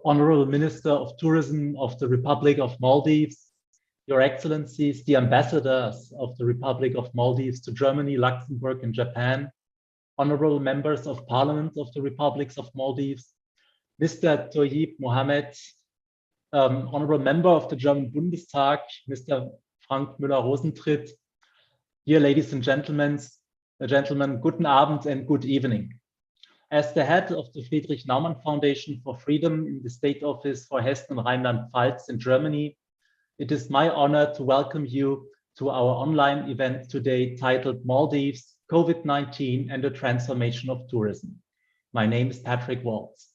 Honorable Minister of Tourism of the Republic of Maldives, Your Excellencies, the ambassadors of the Republic of Maldives to Germany, Luxembourg, and Japan, honorable members of Parliament of the Republics of Maldives, Mr. Toyib Mohammed, honorable member of the German Bundestag, Mr. Frank Müller-Rosentritt, dear ladies and gentlemen, guten Abend and good evening. As the head of the Friedrich-Naumann-Foundation for Freedom in the State Office for Hessen and Rhineland-Pfalz in Germany, it is my honor to welcome you to our online event today titled Maldives, COVID-19 and the Transformation of Tourism. My name is Patrick Waltz.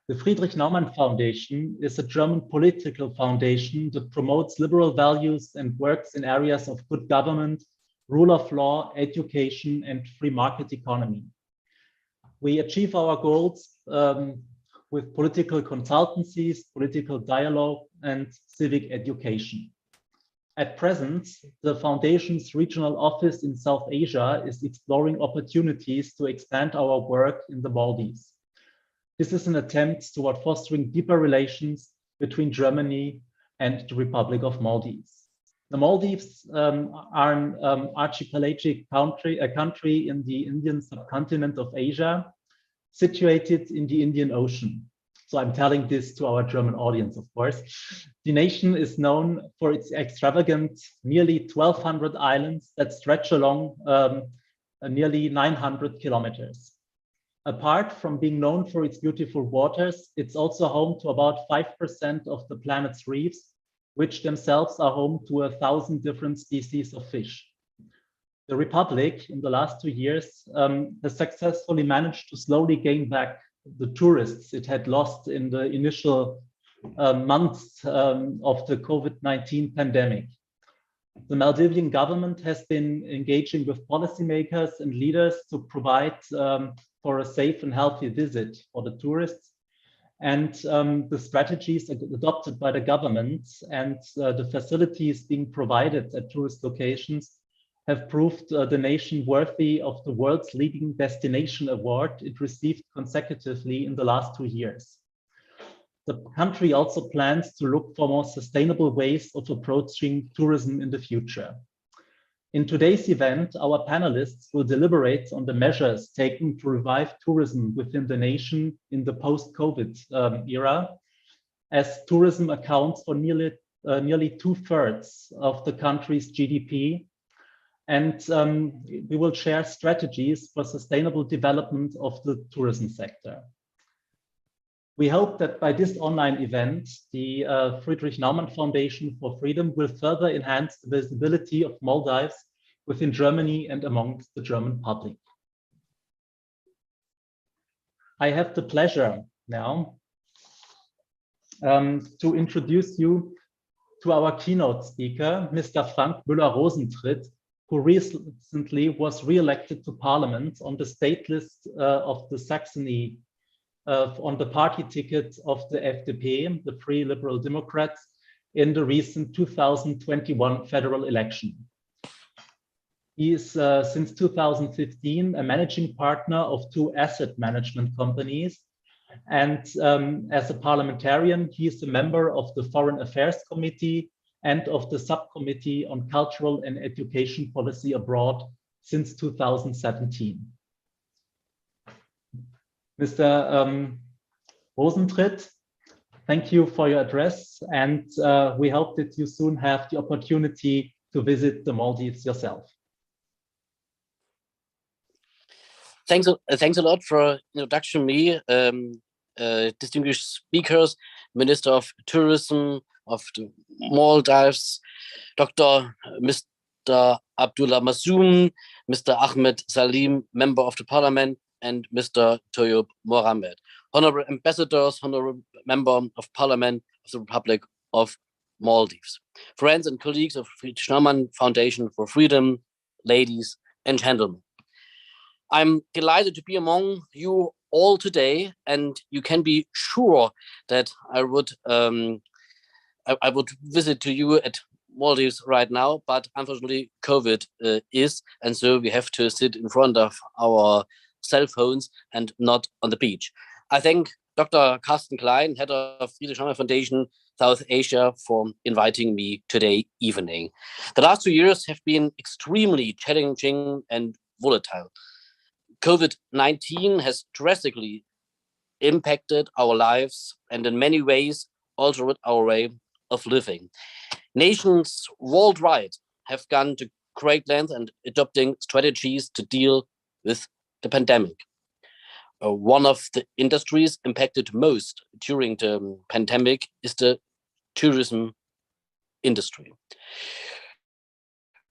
The Friedrich-Naumann Foundation is a German political foundation that promotes liberal values and works in areas of good government, rule of law, education, and free market economy. We achieve our goals with political consultancies, political dialogue, and civic education. At present, the Foundation's regional office in South Asia is exploring opportunities to expand our work in the Maldives. This is an attempt toward fostering deeper relations between Germany and the Republic of Maldives. The Maldives are an archipelagic country, a country in the Indian subcontinent of Asia, situated in the Indian Ocean. So I'm telling this to our German audience, of course. The nation is known for its extravagant, nearly 1,200 islands that stretch along nearly 900 kilometers. Apart from being known for its beautiful waters, it's also home to about 5% of the planet's reefs, which themselves are home to 1,000 different species of fish. The Republic, in the last 2 years, has successfully managed to slowly gain back the tourists it had lost in the initial months of the COVID-19 pandemic. The Maldivian government has been engaging with policymakers and leaders to provide for a safe and healthy visit for the tourists. And the strategies adopted by the government and the facilities being provided at tourist locations have proved the nation worthy of the world's leading destination award it received consecutively in the last 2 years. The country also plans to look for more sustainable ways of approaching tourism in the future. In today's event, our panelists will deliberate on the measures taken to revive tourism within the nation in the post-COVID era, as tourism accounts for nearly 2/3 of the country's GDP. And we will share strategies for sustainable development of the tourism sector. We hope that by this online event, the Friedrich-Naumann Foundation for Freedom will further enhance the visibility of Maldives within Germany and among the German public. I have the pleasure now to introduce you to our keynote speaker, Mr. Frank Müller-Rosentritt, who recently was re-elected to Parliament on the state list of the Saxony on the party ticket of the FDP, the Free Liberal Democrats, in the recent 2021 federal election. He is since 2015 a managing partner of 2 asset management companies. And as a parliamentarian, he is a member of the Foreign Affairs Committee and of the Subcommittee on Cultural and Education Policy Abroad since 2017. Mr. Rosentritt, thank you for your address, and we hope that you soon have the opportunity to visit the Maldives yourself. Thanks a lot for introduction me, distinguished speakers, Minister of Tourism of the Maldives, Dr. Mr. Abdullah Massoum, Mr. Ahmed Salim, Member of the Parliament, and Mr. Toyib Mohammed, Honorable Ambassadors, Honorable Member of Parliament of the Republic of Maldives, friends and colleagues of Friedrich-Naumann Foundation for Freedom, ladies and gentlemen. I'm delighted to be among you all today, and you can be sure that I would visit to you at Maldives right now, but unfortunately COVID is, and so we have to sit in front of our cell phones and not on the beach. I thank Dr. Carsten Klein, head of Friedrich-Naumann Foundation, South Asia, for inviting me today evening. The last 2 years have been extremely challenging and volatile. COVID-19 has drastically impacted our lives and in many ways altered our way of living. Nations worldwide have gone to great lengths and adopting strategies to deal with the pandemic. One of the industries impacted most during the pandemic is the tourism industry.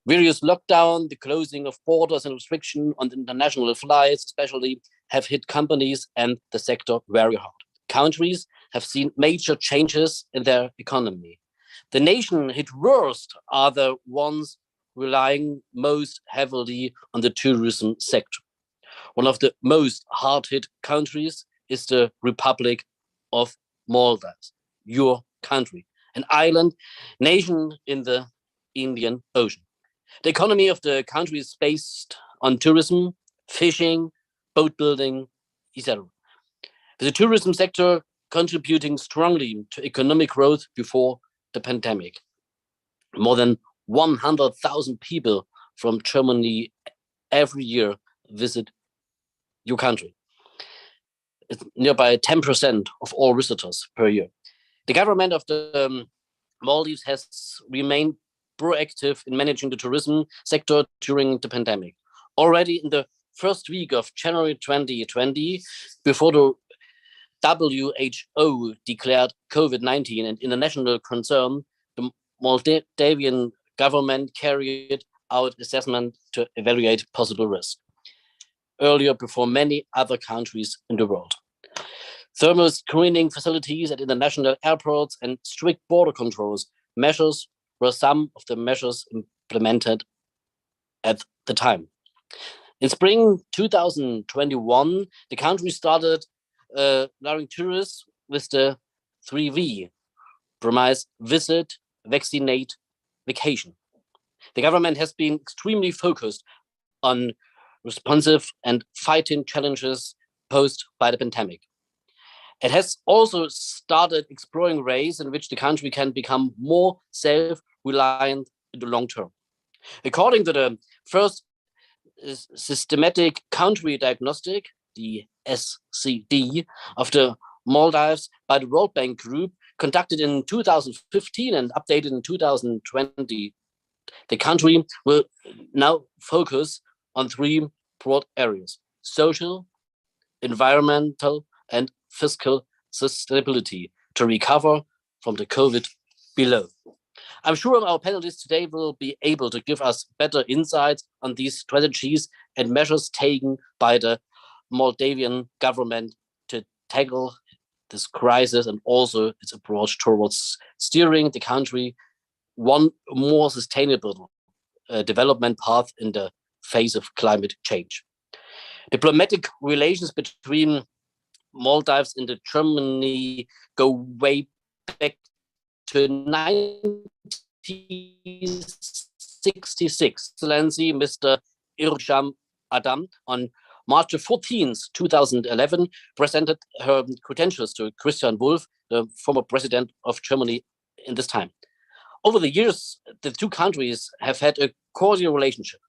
Various lockdown, the closing of borders and restriction on international flights especially have hit companies and the sector very hard. Countries have seen major changes in their economy. The nation hit worst are the ones relying most heavily on the tourism sector. One of the most hard-hit countries is the Republic of Maldives, your country, an island nation in the Indian Ocean. The economy of the country is based on tourism, fishing, boat building, etc. The tourism sector contributing strongly to economic growth before the pandemic. More than 100,000 people from Germany every year visit your country. It's nearby 10% of all visitors per year. The government of the Maldives has remained proactive in managing the tourism sector during the pandemic. Already in the first week of January 2020, before the WHO declared COVID-19 an international concern, the Maldivian government carried out assessment to evaluate possible risk. Earlier, before many other countries in the world. Thermal screening facilities at international airports and strict border controls measures were some of the measures implemented at the time. In spring 2021, the country started allowing tourists with the 3V, promise, visit, vaccinate, vacation. The government has been extremely focused on responsive and fighting challenges posed by the pandemic. It has also started exploring ways in which the country can become more self-reliant in the long term. According to the first systematic country diagnostic, the SCD, of the Maldives by the World Bank Group, conducted in 2015 and updated in 2020, the country will now focus on 3 broad areas: social, environmental, and fiscal sustainability to recover from the COVID below. I'm sure our panelists today will be able to give us better insights on these strategies and measures taken by the Moldavian government to tackle this crisis and also its approach towards steering the country one more sustainable development path in the face of climate change. Diplomatic relations between Maldives and Germany go way back to 1966. Excellency, Mr. Irsham Adam, on March 14, 2011, presented her credentials to Christian Wulff, the former president of Germany in this time. Over the years, the two countries have had a cordial relationship.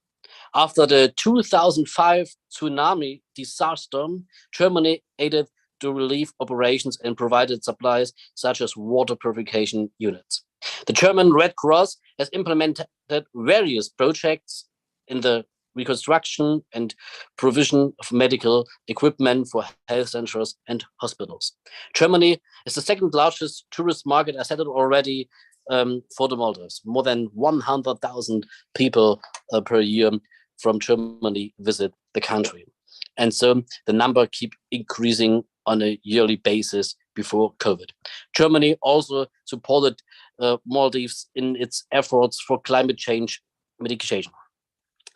After the 2005 tsunami disaster, Germany aided the relief operations and provided supplies such as water purification units. The German Red Cross has implemented various projects in the reconstruction and provision of medical equipment for health centers and hospitals. Germany is the second largest tourist market, I said it already, for the Maldives. More than 100,000 people per year from Germany visit the country. And so the number keep increasing on a yearly basis before COVID. Germany also supported Maldives in its efforts for climate change mitigation.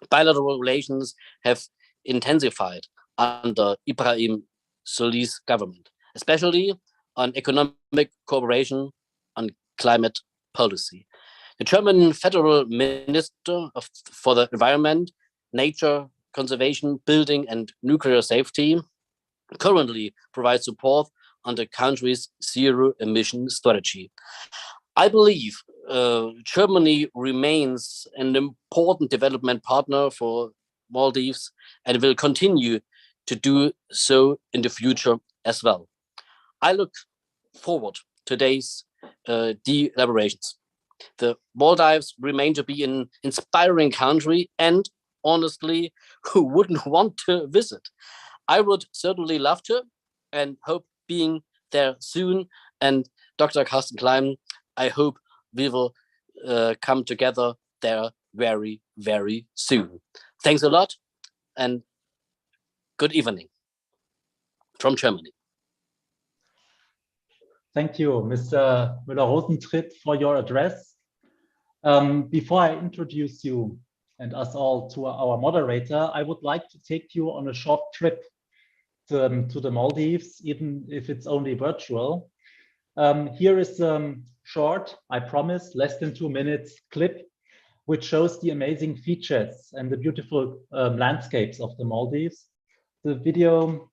Bilateral relations have intensified under Ibrahim Solis government, especially on economic cooperation on climate policy. The German Federal Minister for the Environment, Nature, Conservation, Building and Nuclear Safety currently provides support on the country's zero emission strategy. I believe Germany remains an important development partner for Maldives and will continue to do so in the future as well. I look forward to today's deliberations. The Maldives remain to be an inspiring country, and honestly, who wouldn't want to visit? I would certainly love to and hope being there soon. And Dr. Carsten Klein, I hope we will come together there very, very soon. Thanks a lot and good evening from Germany. Thank you, Mr. Müller-Rosentritt, for your address. Before I introduce you and us all to our moderator, I would like to take you on a short trip to the Maldives, even if it's only virtual. Here is a short, I promise, less than 2 minutes clip, which shows the amazing features and the beautiful landscapes of the Maldives. The video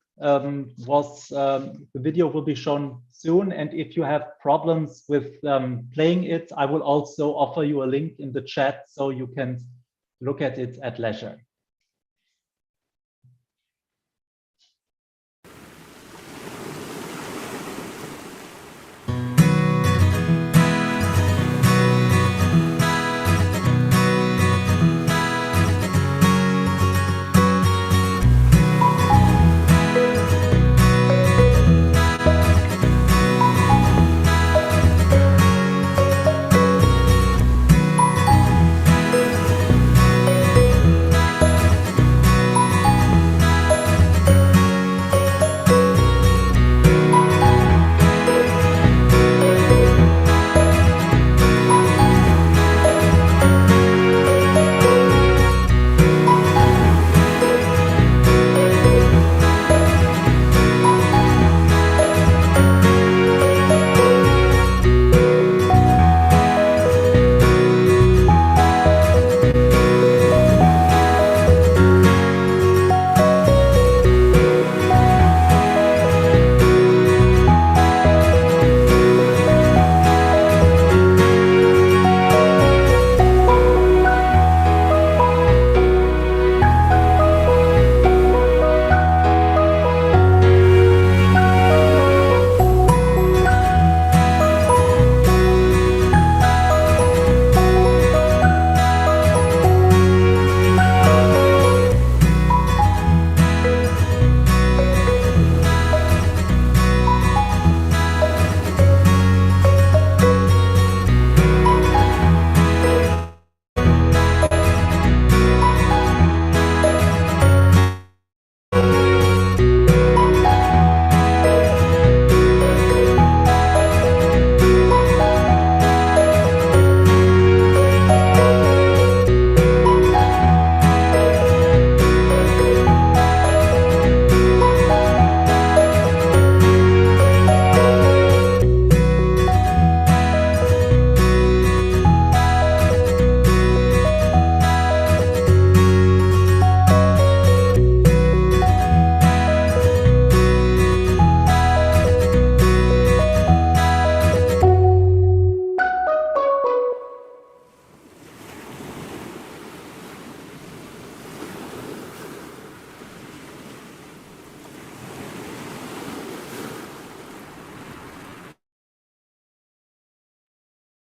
will be shown soon, and if you have problems with playing it, I will also offer you a link in the chat so you can look at it at leisure.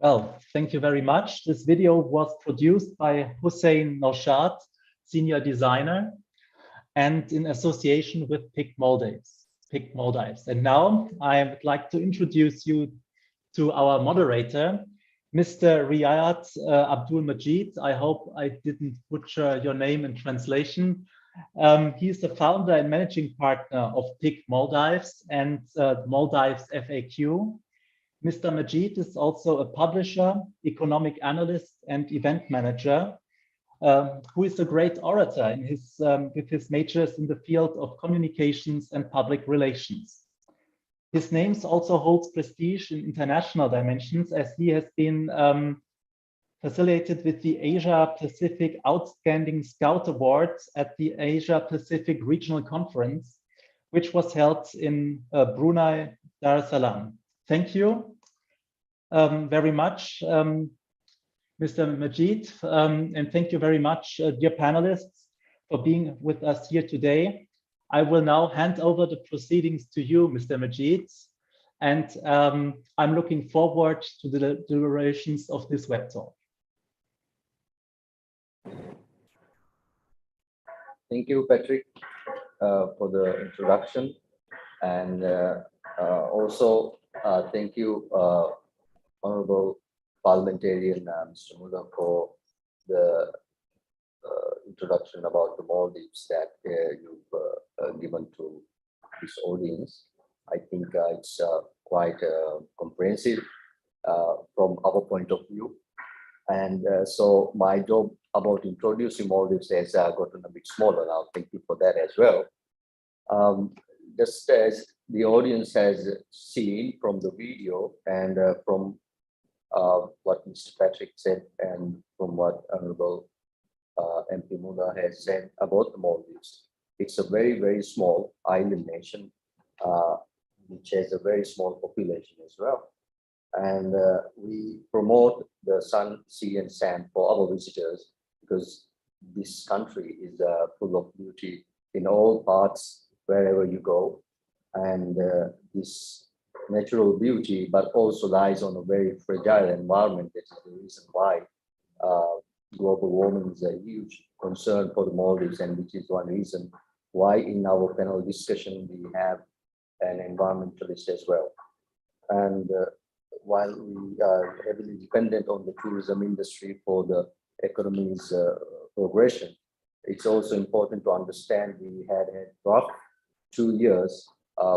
Well, thank you very much. This video was produced by Hussein Naushad, senior designer, and in association with PIC Maldives. And now I would like to introduce you to our moderator, Mr. Riyad Abdul Majid. I hope I didn't butcher your name in translation. He's the founder and managing partner of PIC Maldives and Maldives FAQ. Mr. Majid is also a publisher, economic analyst, and event manager, who is a great orator in with his majors in the field of communications and public relations. His name also holds prestige in international dimensions, as he has been facilitated with the Asia Pacific Outstanding Scout Awards at the Asia Pacific Regional Conference, which was held in Brunei Dar es Salaam. Thank you very much, Mr. Majid, and thank you very much, dear panelists, for being with us here today. I will now hand over the proceedings to you, Mr. Majid, and I'm looking forward to the deliberations of this web talk. Thank you, Patrick, for the introduction, and also thank you, Honorable Parliamentarian Mr. Mullah, for the introduction about the Maldives that you've given to this audience. I think it's quite comprehensive from our point of view. And so my job about introducing Maldives has gotten a bit smaller now. Thank you for that as well. Just as the audience has seen from the video and from what Mr. Patrick said and from what Honorable MP Mullah has said about the Maldives, it's a very, very small island nation, which has a very small population as well. And we promote the sun, sea, and sand for our visitors because this country is full of beauty in all parts, wherever you go. And this natural beauty, but also lies on a very fragile environment. That is the reason why global warming is a huge concern for the Maldives, and which is one reason why in our panel discussion we have an environmentalist as well. And while we are heavily dependent on the tourism industry for the economy's progression, it's also important to understand we had a rough 2 years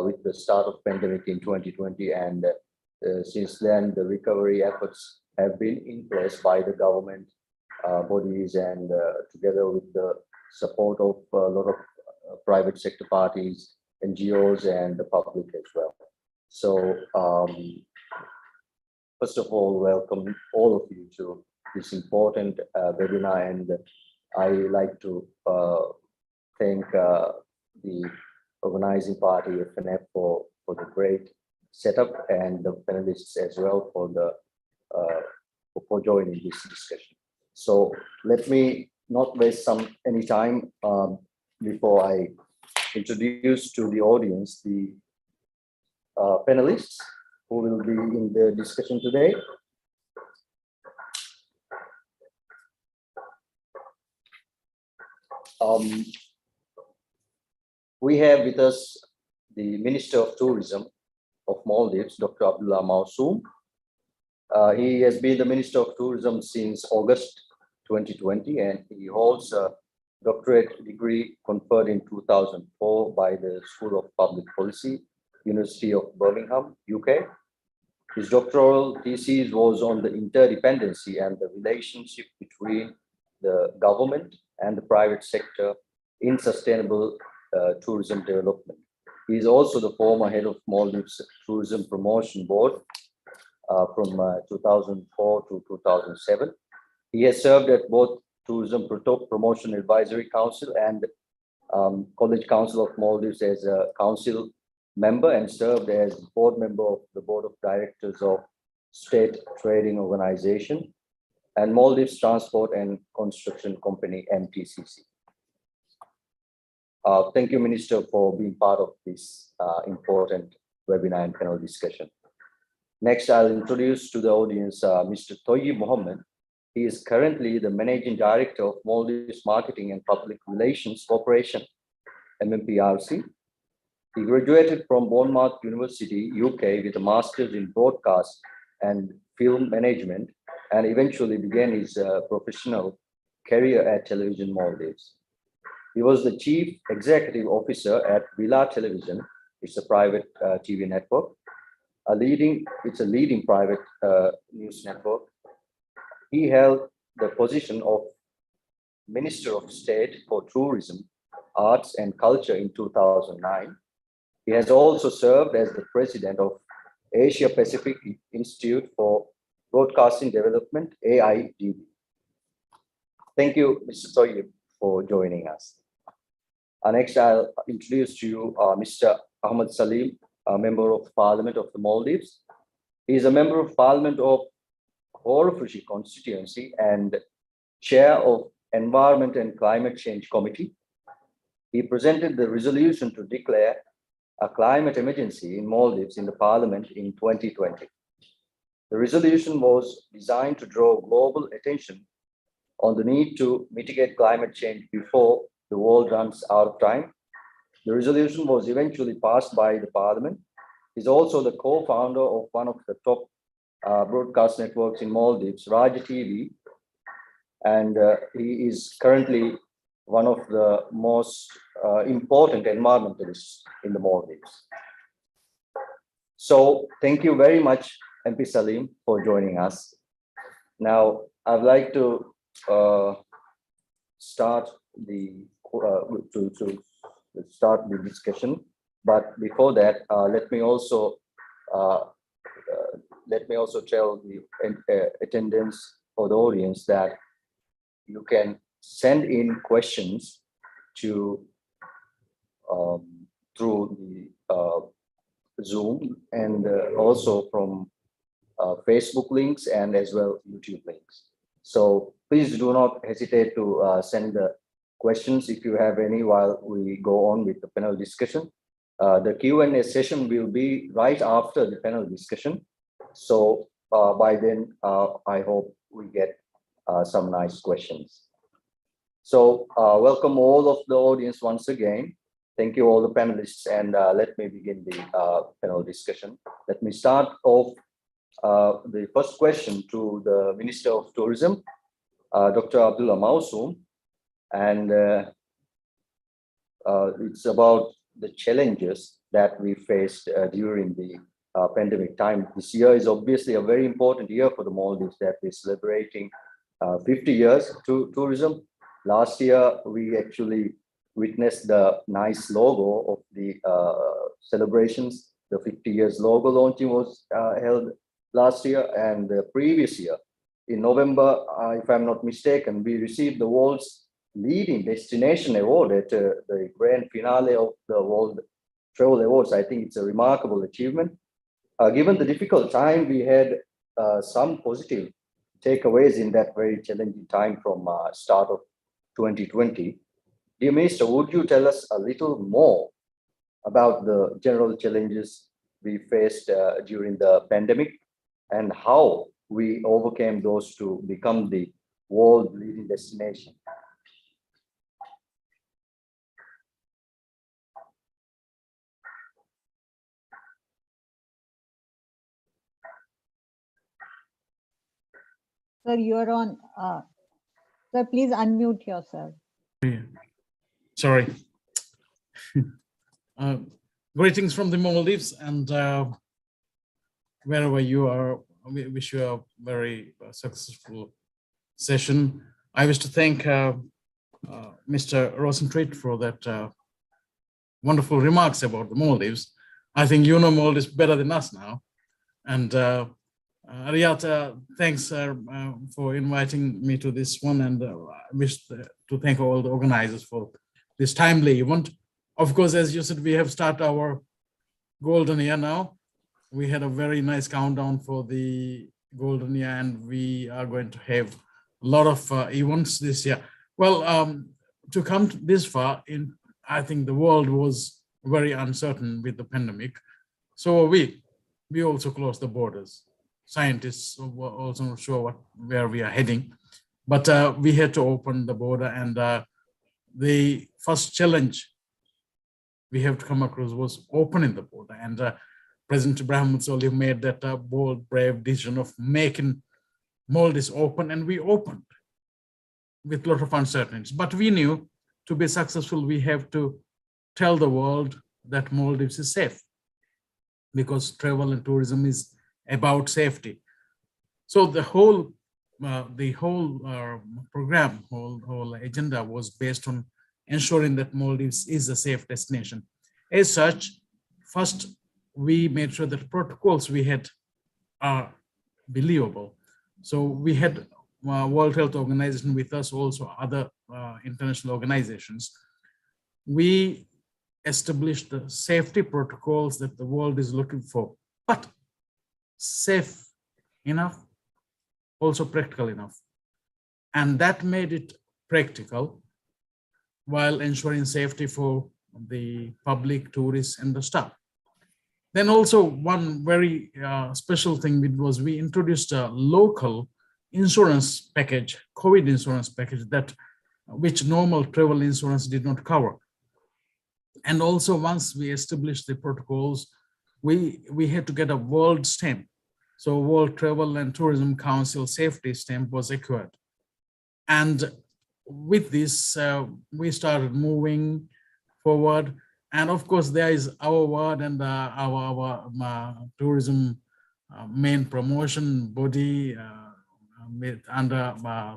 with the start of pandemic in 2020, and since then the recovery efforts have been in place by the government bodies and together with the support of a lot of private sector parties, NGOs, and the public as well. So first of all, welcome all of you to this important webinar, and I like to thank the organizing party, FNF, for the great setup, and the panelists as well for joining this discussion. So let me not waste any time before I introduce to the audience the panelists who will be in the discussion today. We have with us the Minister of Tourism of Maldives, Dr. Abdullah Mausoom. He has been the Minister of Tourism since August 2020, and he holds a doctorate degree conferred in 2004 by the School of Public Policy, University of Birmingham, UK. His doctoral thesis was on the interdependency and the relationship between the government and the private sector in sustainable tourism development. He is also the former head of Maldives Tourism Promotion Board from 2004 to 2007. He has served at both Tourism Promotion Advisory Council and College Council of Maldives as a council member, and served as board member of the Board of Directors of State Trading Organization and Maldives Transport and Construction Company, MTCC. Thank you, Minister, for being part of this important webinar and panel discussion. Next, I'll introduce to the audience Mr. Toyib Mohammed. He is currently the Managing Director of Maldives Marketing and Public Relations Corporation, MMPRC. He graduated from Bournemouth University, UK, with a master's in broadcast and film management, and eventually began his professional career at Television Maldives. He was the Chief Executive Officer at Villa Television. It's a private TV network. It's a leading private news network. He held the position of Minister of State for Tourism, Arts and Culture in 2009. He has also served as the President of Asia Pacific Institute for Broadcasting Development, AIDB. Thank you, Mr. Toyib, for joining us. Next, I'll introduce to you Mr. Ahmad Salim a member of Parliament of the Maldives. He is a member of Parliament of Horofushy constituency and chair of Environment and Climate Change Committee. He presented the resolution to declare a climate emergency in Maldives in the Parliament in 2020. The resolution was designed to draw global attention on the need to mitigate climate change before the world runs out of time. The resolution was eventually passed by the Parliament. He's also the co-founder of one of the top broadcast networks in Maldives, Raja TV, and he is currently one of the most important environmentalists in the Maldives. So thank you very much, MP Salim, for joining us. Now, I'd like to start the discussion, but before that, let me also tell the attendants or the audience that you can send in questions to through the Zoom and also from Facebook links and as well YouTube links. So please do not hesitate to send the questions if you have any while we go on with the panel discussion. The Q&A session will be right after the panel discussion. So by then, I hope we get some nice questions. So welcome all of the audience once again. Thank you all the panelists, and let me begin the panel discussion. Let me start off the first question to the Minister of Tourism, Dr. Abdullah Mausum, and it's about the challenges that we faced during the pandemic time. This year is obviously a very important year for the Maldives, that we're celebrating 50 years to tourism. Last year, we actually witnessed the nice logo of the celebrations. The 50 years logo launching was held last year, and the previous year, in November, if I'm not mistaken, we received the world's leading destination award at the grand finale of the World Travel Awards. I think it's a remarkable achievement. Given the difficult time, we had some positive takeaways in that very challenging time from start of 2020. Dear Minister, would you tell us a little more about the general challenges we faced during the pandemic and how we overcame those to become the world leading destination? Sir, you're on. Sir, please unmute yourself. Sorry. Greetings from the Maldives, and wherever you are, we wish you a very successful session. I wish to thank Mr. Rosentreat for that wonderful remarks about the Maldives. I think you know Maldives better than us now. And Riyad, thanks for inviting me to this one, and I wish to thank all the organizers for this timely event. Of course, as you said, we have started our golden year now. We had a very nice countdown for the golden year, and we are going to have a lot of events this year. Well, to come this far, I think the world was very uncertain with the pandemic. So we also closed the borders. Scientists were also not sure where we are heading, but we had to open the border, and the first challenge we have to come across was opening the border. And President Ibrahim Solih made that bold, brave decision of making Maldives open, and we opened with a lot of uncertainties. But we knew to be successful, we have to tell the world that Maldives is safe, because travel and tourism is about safety. So the whole program, whole agenda was based on ensuring that Maldives is a safe destination. As such, first we made sure that protocols we had are believable. So we had World Health Organization with us, also other international organizations. We established the safety protocols that the world is looking for, but safe enough, also practical enough. And that made it practical while ensuring safety for the public, tourists, and the staff. Then also one very special thing was we introduced a local insurance package, COVID insurance package, that which normal travel insurance did not cover. And also once we established the protocols, we had to get a world stamp. So World Travel and Tourism Council safety stamp was acquired. And with this, we started moving forward. And of course, there is our word and our tourism main promotion body under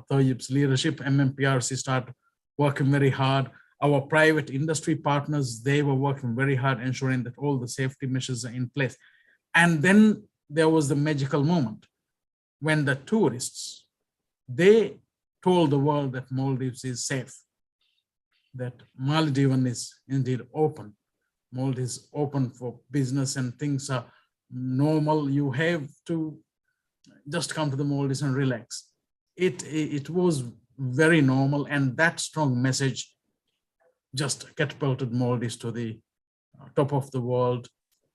Tayyip's leadership. MMPRC started working very hard. Our private industry partners, they were working very hard, ensuring that all the safety measures are in place. And then there was the magical moment when the tourists, they told the world that Maldives is safe, that Maldives is indeed open. Maldives is open for business and things are normal. You have to just come to the Maldives and relax. It was very normal, and that strong message just catapulted Maldives to the top of the world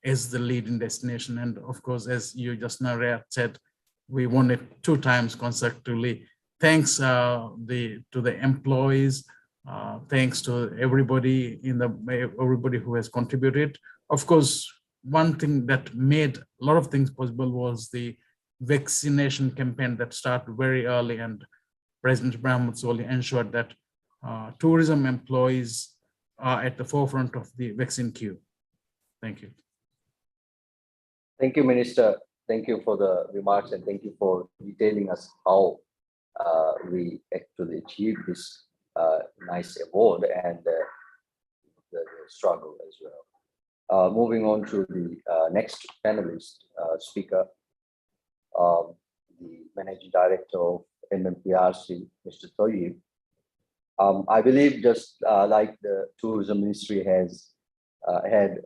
as the leading destination. And of course, as you just now said, we won it 2 times consecutively. Thanks to the employees, thanks to everybody everybody who has contributed. Of course, one thing that made a lot of things possible was the vaccination campaign that started very early, and President Ibrahim Soli ensured that tourism employees are at the forefront of the vaccine queue. Thank you. Thank you, Minister. Thank you for the remarks, and thank you for detailing us how we actually achieved this nice award and the struggle as well. Moving on to the next panelist speaker, the Managing Director of MMPRC, Mr. Tayyip. I believe just like the Tourism Ministry has had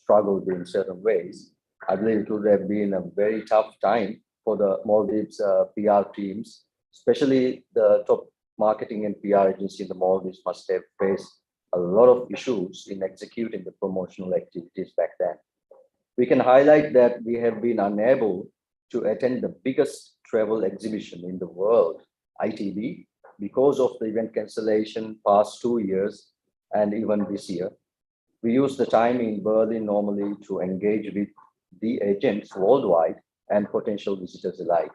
struggled in certain ways, I believe it would have been a very tough time for the Maldives PR teams, especially the top marketing and PR agency in the Maldives must have faced a lot of issues in executing the promotional activities back then. We can highlight that we have been unable to attend the biggest travel exhibition in the world, ITB, because of the event cancellation past 2 years and even this year. We use the time in Berlin normally to engage with the agents worldwide and potential visitors alike.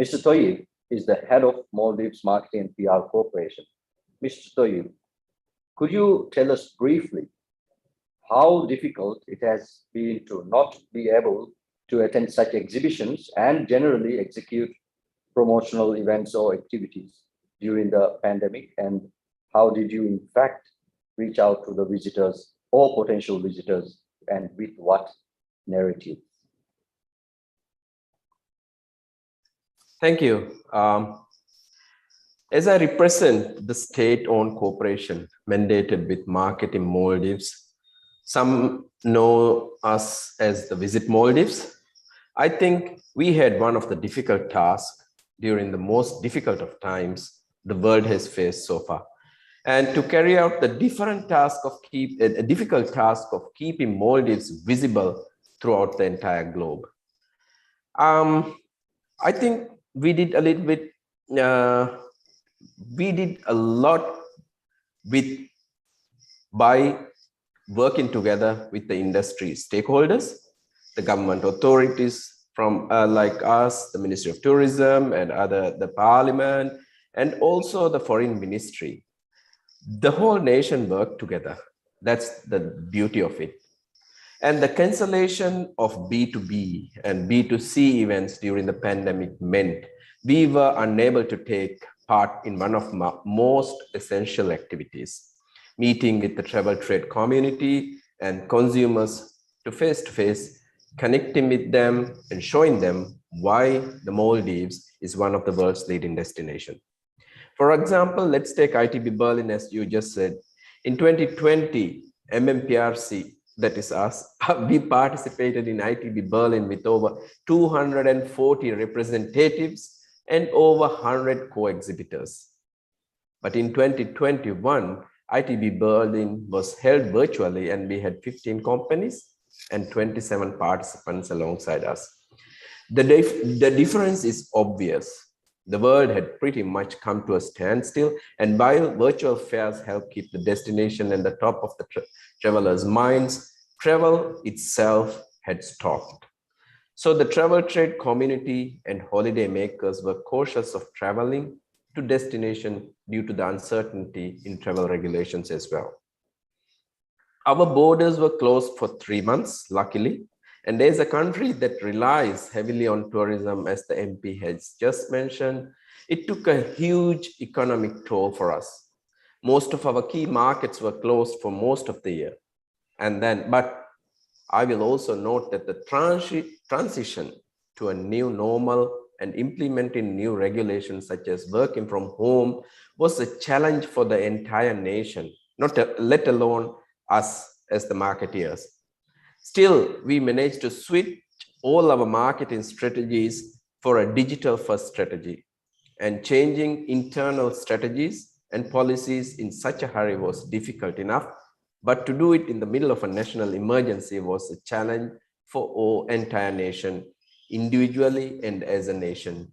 Mr. Tayyip is the head of Maldives Marketing and PR Corporation. Mr. Tayyip, could you tell us briefly how difficult it has been to not be able to attend such exhibitions and generally execute promotional events or activities during the pandemic? And how did you in fact reach out to the visitors or potential visitors, and with what narrative? Thank you. As I represent the state-owned corporation mandated with marketing Maldives, some know us as the Visit Maldives. I think we had one of the difficult tasks during the most difficult of times the world has faced so far. And to carry out the difficult task of keeping Maldives visible throughout the entire globe. I think we did a little bit, we did a lot by working together with the industry stakeholders, the government authorities from like us, the Ministry of Tourism and the Parliament, and also the Foreign Ministry. The whole nation worked together. That's the beauty of it. And the cancellation of B2B and B2C events during the pandemic meant we were unable to take part in one of my most essential activities, meeting with the travel trade community and consumers to face, connecting with them and showing them why the Maldives is one of the world's leading destinations. For example, let's take ITB Berlin, as you just said. In 2020, MMPRC, that is us, we participated in ITB Berlin with over 240 representatives and over 100 co-exhibitors. But in 2021, ITB Berlin was held virtually and we had 15 companies and 27 participants alongside us. The difference is obvious. The world had pretty much come to a standstill, and while virtual fairs help keep the destination at the top of the travelers' minds, travel itself had stopped. So the travel trade community and holiday makers were cautious of traveling to destination due to the uncertainty in travel regulations as well. Our borders were closed for 3 months, luckily. And there's a country that relies heavily on tourism, as the MP has just mentioned. It took a huge economic toll for us. Most of our key markets were closed for most of the year. But I will also note that the transition to a new normal and implementing new regulations such as working from home was a challenge for the entire nation, let alone us as the marketeers. Still, we managed to switch all our marketing strategies for a digital-first strategy, and changing internal strategies and policies in such a hurry was difficult enough, but to do it in the middle of a national emergency was a challenge for our entire nation, individually and as a nation.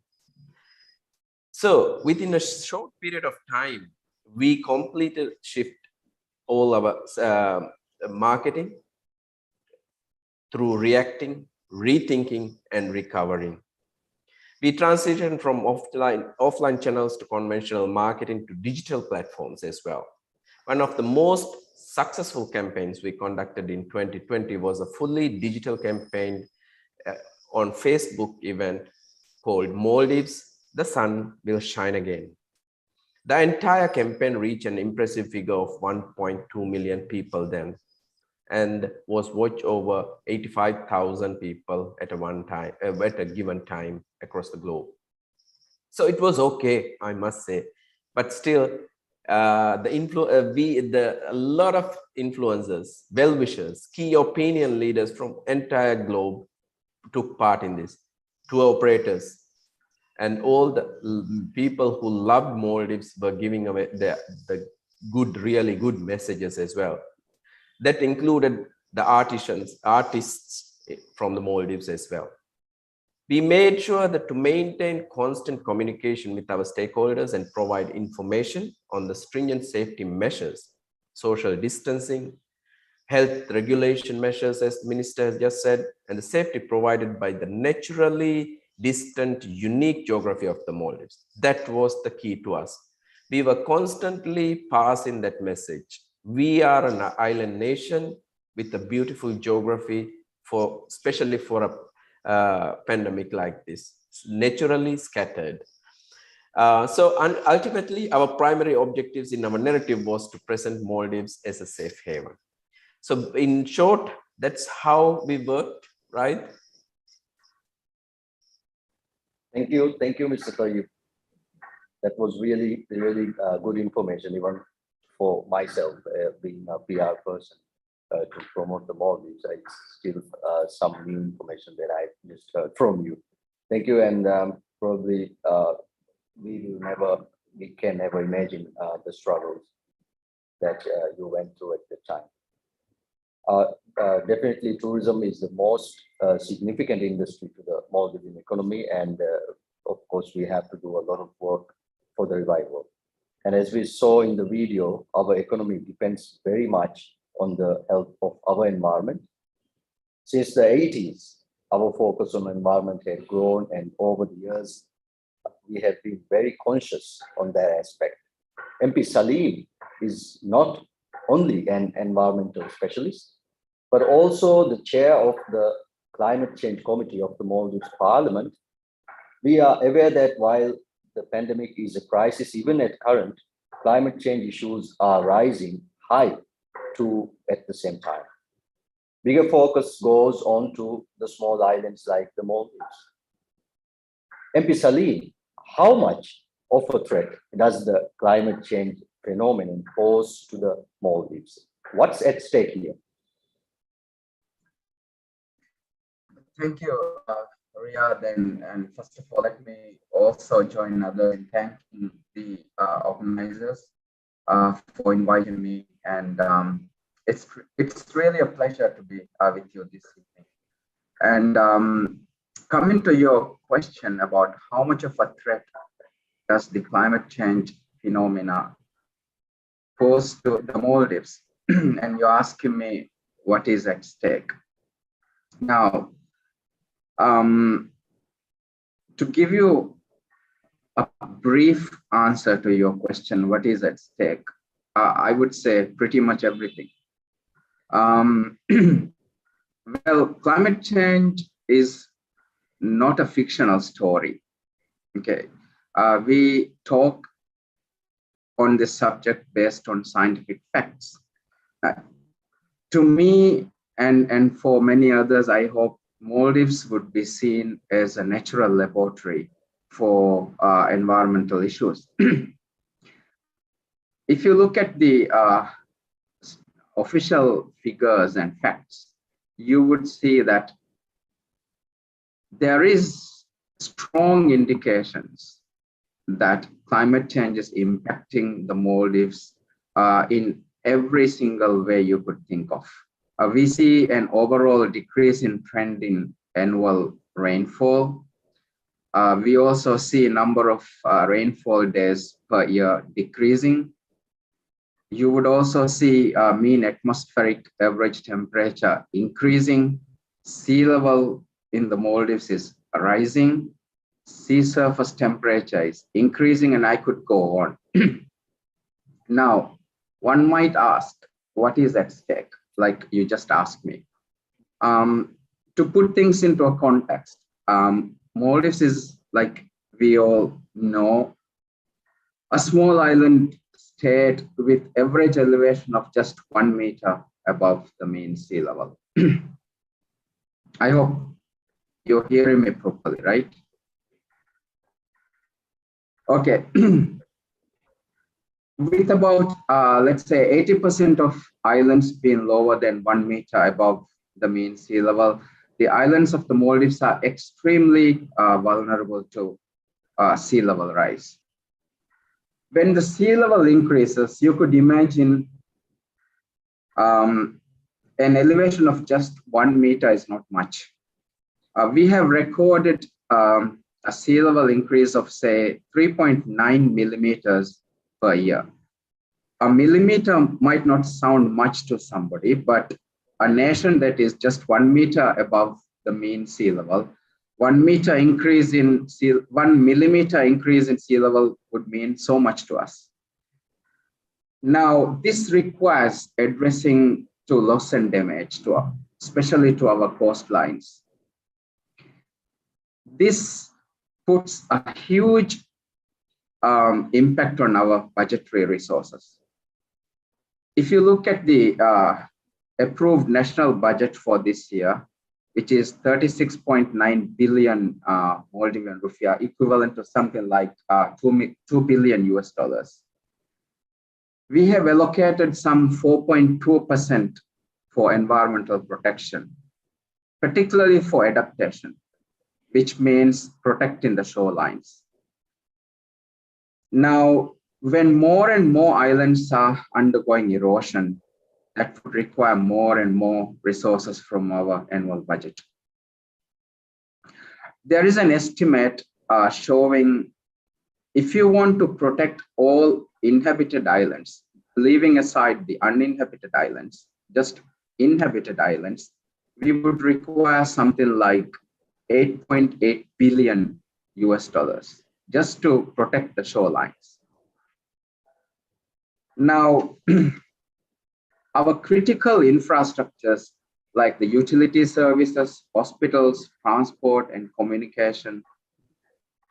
So within a short period of time, we completed shift all our marketing through reacting, rethinking, and recovering. We transitioned from offline channels to conventional marketing to digital platforms as well. One of the most successful campaigns we conducted in 2020 was a fully digital campaign on Facebook event called Maldives, The Sun Will Shine Again. The entire campaign reached an impressive figure of 1.2 million people then, and was watched over 85,000 people at a given time across the globe. So it was okay, I must say, but still, a lot of influencers, well-wishers, key opinion leaders from entire globe took part in this, tour operators, and all the people who loved Maldives were giving away the really good messages as well. That included the artists from the Maldives as well. We made sure that to maintain constant communication with our stakeholders and provide information on the stringent safety measures, social distancing, health regulation measures, as the minister has just said, and the safety provided by the naturally distant, unique geography of the Maldives. That was the key to us. We were constantly passing that message. We are an island nation with a beautiful geography, especially for a pandemic like this, naturally scattered. So ultimately, our primary objectives in our narrative was to present Maldives as a safe haven. So in short, that's how we worked, right? Thank you, Mr. Tayyip. That was really good information, even for myself, being a PR person to promote the Maldives. It's still some new information that I just heard from you. Thank you, and probably we can never imagine the struggles that you went through at the time. Definitely, tourism is the most significant industry to the Maldivian economy, and of course, we have to do a lot of work for the revival. And as we saw in the video, our economy depends very much on the health of our environment. Since the 80s, our focus on environment had grown, and over the years, we have been very conscious on that aspect. MP Salim is not only an environmental specialist, but also the chair of the Climate Change Committee of the Maldives Parliament. We are aware that while the pandemic is a crisis, even at current, climate change issues are rising high too at the same time. Bigger focus goes on to the small islands like the Maldives. MP Salim, how much of a threat does the climate change phenomenon pose to the Maldives? What's at stake here? Thank you, Riyadh, and first of all, let me also join others in thanking the organizers for inviting me, and it's really a pleasure to be with you this evening. And coming to your question about how much of a threat does the climate change phenomena pose to the Maldives, and you're asking me what is at stake. Now, to give you a brief answer to your question, what is at stake? I would say pretty much everything. Well, climate change is not a fictional story. Okay, we talk on this subject based on scientific facts. To me and for many others, I hope Maldives would be seen as a natural laboratory for environmental issues. If you look at the official figures and facts, you would see that there is strong indications that climate change is impacting the Maldives in every single way you could think of. We see an overall decrease in trend in annual rainfall. We also see a number of rainfall days per year decreasing. You would also see mean atmospheric average temperature increasing. Sea level in the Maldives is rising. Sea surface temperature is increasing, and I could go on. Now, one might ask, what is at stake? Like you just asked me. To put things into a context, Maldives is, like we all know, a small island state with average elevation of just 1 meter above the mean sea level. I hope you're hearing me properly, right? Okay. With about, let's say, 80% of islands being lower than 1 meter above the mean sea level, the islands of the Maldives are extremely vulnerable to sea level rise. When the sea level increases, you could imagine an elevation of just 1 meter is not much. We have recorded a sea level increase of, say, 3.9 millimeters per year. A millimeter might not sound much to somebody, but a nation that is just 1 meter above the mean sea level, 1 millimeter increase in sea level would mean so much to us. Now, this requires addressing to loss and damage, especially to our coastlines. This puts a huge impact on our budgetary resources. If you look at the approved national budget for this year, which is 36.9 billion Maldivian rupiah, equivalent to something like $2 billion US. We have allocated some 4.2% for environmental protection, particularly for adaptation, which means protecting the shorelines. Now, when more and more islands are undergoing erosion, that would require more and more resources from our annual budget. There is an estimate showing if you want to protect all inhabited islands, leaving aside the uninhabited islands, just inhabited islands, we would require something like $8.8 billion US just to protect the shorelines. Now, our critical infrastructures like the utility services, hospitals, transport and communication,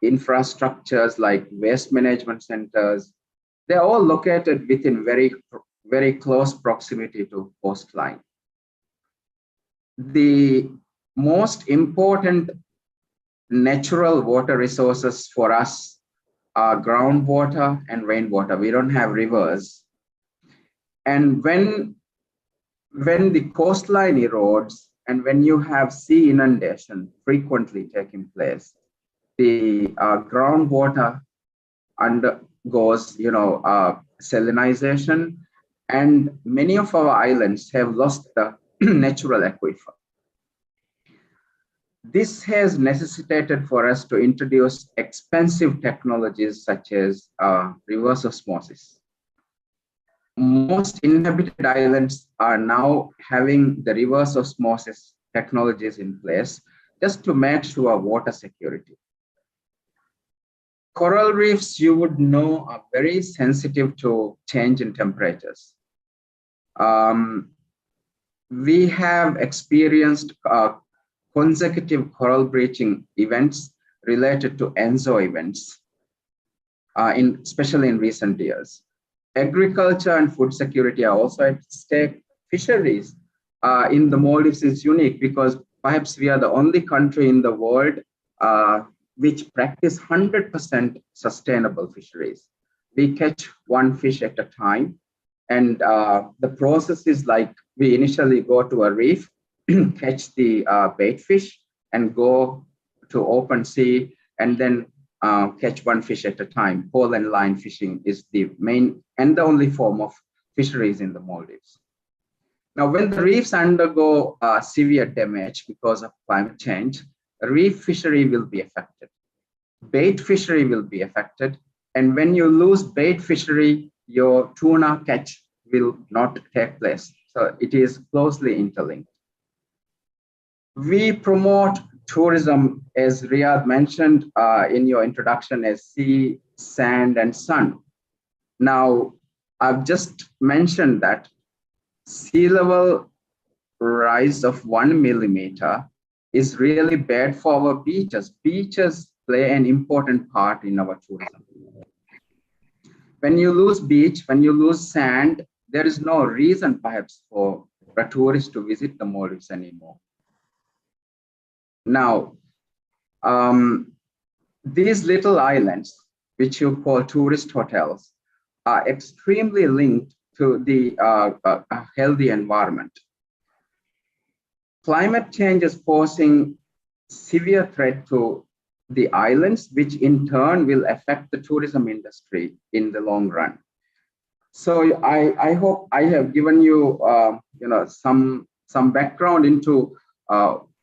infrastructures like waste management centers, they're all located within very, very close proximity to coastline. The most important natural water resources for us are groundwater and rainwater. We don't have rivers. And when when the coastline erodes and when you have sea inundation frequently taking place, the groundwater undergoes, salinization, and many of our islands have lost the natural aquifer. This has necessitated for us to introduce expensive technologies such as reverse osmosis. Most inhabited islands are now having the reverse osmosis technologies in place just to make sure water security. Coral reefs, you would know, are very sensitive to change in temperatures. We have experienced consecutive coral bleaching events related to ENSO events, especially in recent years. Agriculture and food security are also at stake. Fisheries in the Maldives is unique because perhaps we are the only country in the world which practice 100% sustainable fisheries. We catch one fish at a time. And the process is like we initially go to a reef, catch the bait fish and go to open sea and then catch one fish at a time. Pole and line fishing is the main and the only form of fisheries in the Maldives. Now, when the reefs undergo severe damage because of climate change, reef fishery will be affected. Bait fishery will be affected. And when you lose bait fishery, your tuna catch will not take place. So it is closely interlinked. We promote tourism, as Riyadh mentioned in your introduction, as sea, sand, and sun. Now, I've just mentioned that sea level rise of 1 millimeter is really bad for our beaches. Beaches play an important part in our tourism. When you lose beach, when you lose sand, there is no reason perhaps for a tourist to visit the Maldives anymore. Now, these little islands, which you call tourist hotels, are extremely linked to the healthy environment. Climate change is posing severe threat to the islands, which in turn will affect the tourism industry in the long run. So I hope I have given you, some background into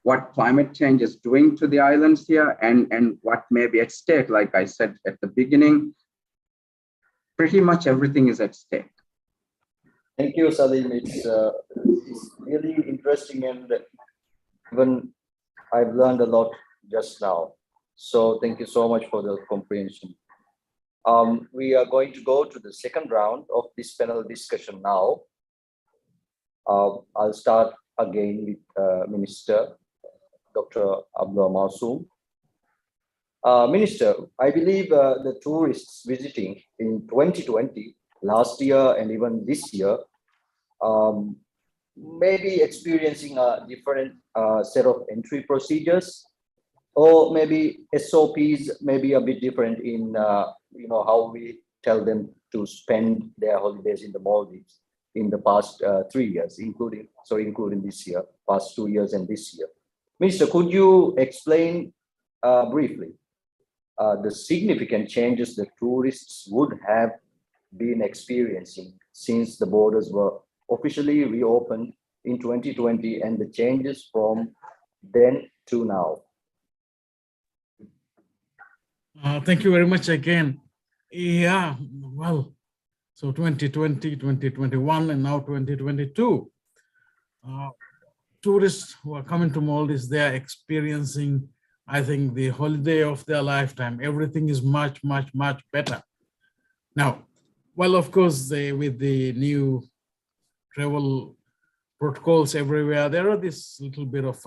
what climate change is doing to the islands here and what may be at stake. Like I said at the beginning, pretty much everything is at stake. Thank you, Salim. It's really interesting, and even I've learned a lot just now. So thank you so much for the comprehension. We are going to go to the second round of this panel discussion now. I'll start again with Minister Dr. Abdullah Masoom. Minister, I believe the tourists visiting in 2020, last year and even this year, may be experiencing a different set of entry procedures, or maybe SOPs may be a bit different in how we tell them to spend their holidays in the Maldives in the past 3 years, including this year, past 2 years and this year. Minister, could you explain briefly the significant changes the tourists would have been experiencing since the borders were officially reopened in 2020 and the changes from then to now? Thank you very much again. Yeah, well, so 2020, 2021, and now 2022. Tourists who are coming to Maldives, they are experiencing, I think, the holiday of their lifetime. Everything is much, much, much better. Now, well, of course, with the new travel protocols everywhere, there are this little bit of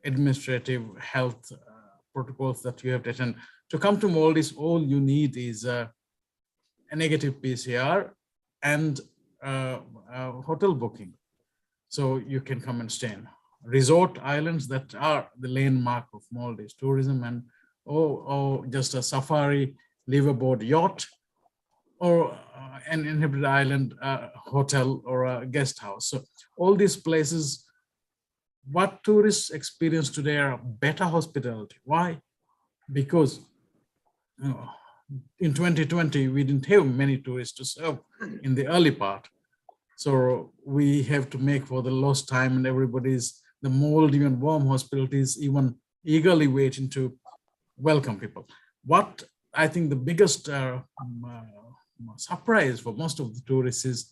administrative health protocols that you have to attend. To come to Maldives, all you need is a negative PCR and hotel booking. So you can come and stay in resort islands that are the landmark of Maldives tourism, and or just a safari liveaboard yacht, or an inhabited island hotel or a guest house. So all these places, what tourists experience today are better hospitality. Why? Because in 2020, we didn't have many tourists to serve in the early part. So we have to make for the lost time, and the Maldives and warm hospitalities even eagerly waiting to welcome people. What I think the biggest surprise for most of the tourists is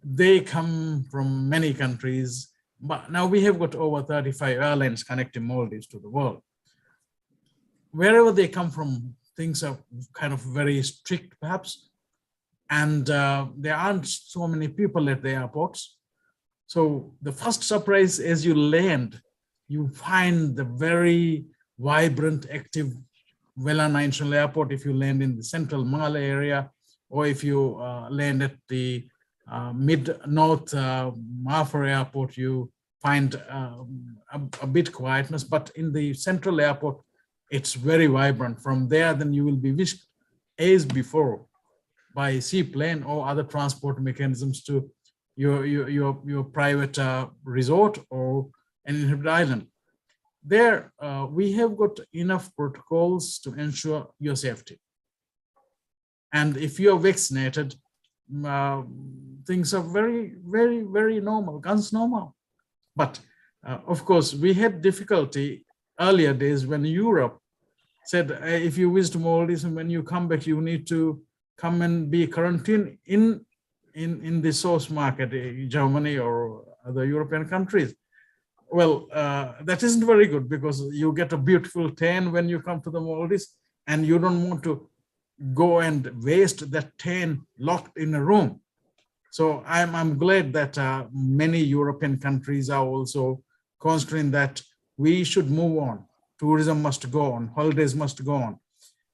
they come from many countries, but now we have got over 35 airlines connecting Maldives to the world. Wherever they come from, things are kind of very strict perhaps, and there aren't so many people at the airports. So the first surprise, as you land, you find the very vibrant, active Vella International Airport if you land in the central Mala area, or if you land at the mid-north Mafra Airport, you find a bit quietness, but in the central airport, it's very vibrant. From there, then you will be whisked as before by seaplane or other transport mechanisms to your private resort or an inhabited island. There, we have got enough protocols to ensure your safety. And if you're vaccinated, things are very, very, very normal, guns normal. But of course, we had difficulty earlier days when Europe said, if you visit Maldives and when you come back, you need to come and be quarantined in the source market, Germany or other European countries. Well, that isn't very good, because you get a beautiful tan when you come to the Maldives, and you don't want to go and waste that tan locked in a room. So I'm glad that many European countries are also considering that we should move on. Tourism must go on, holidays must go on.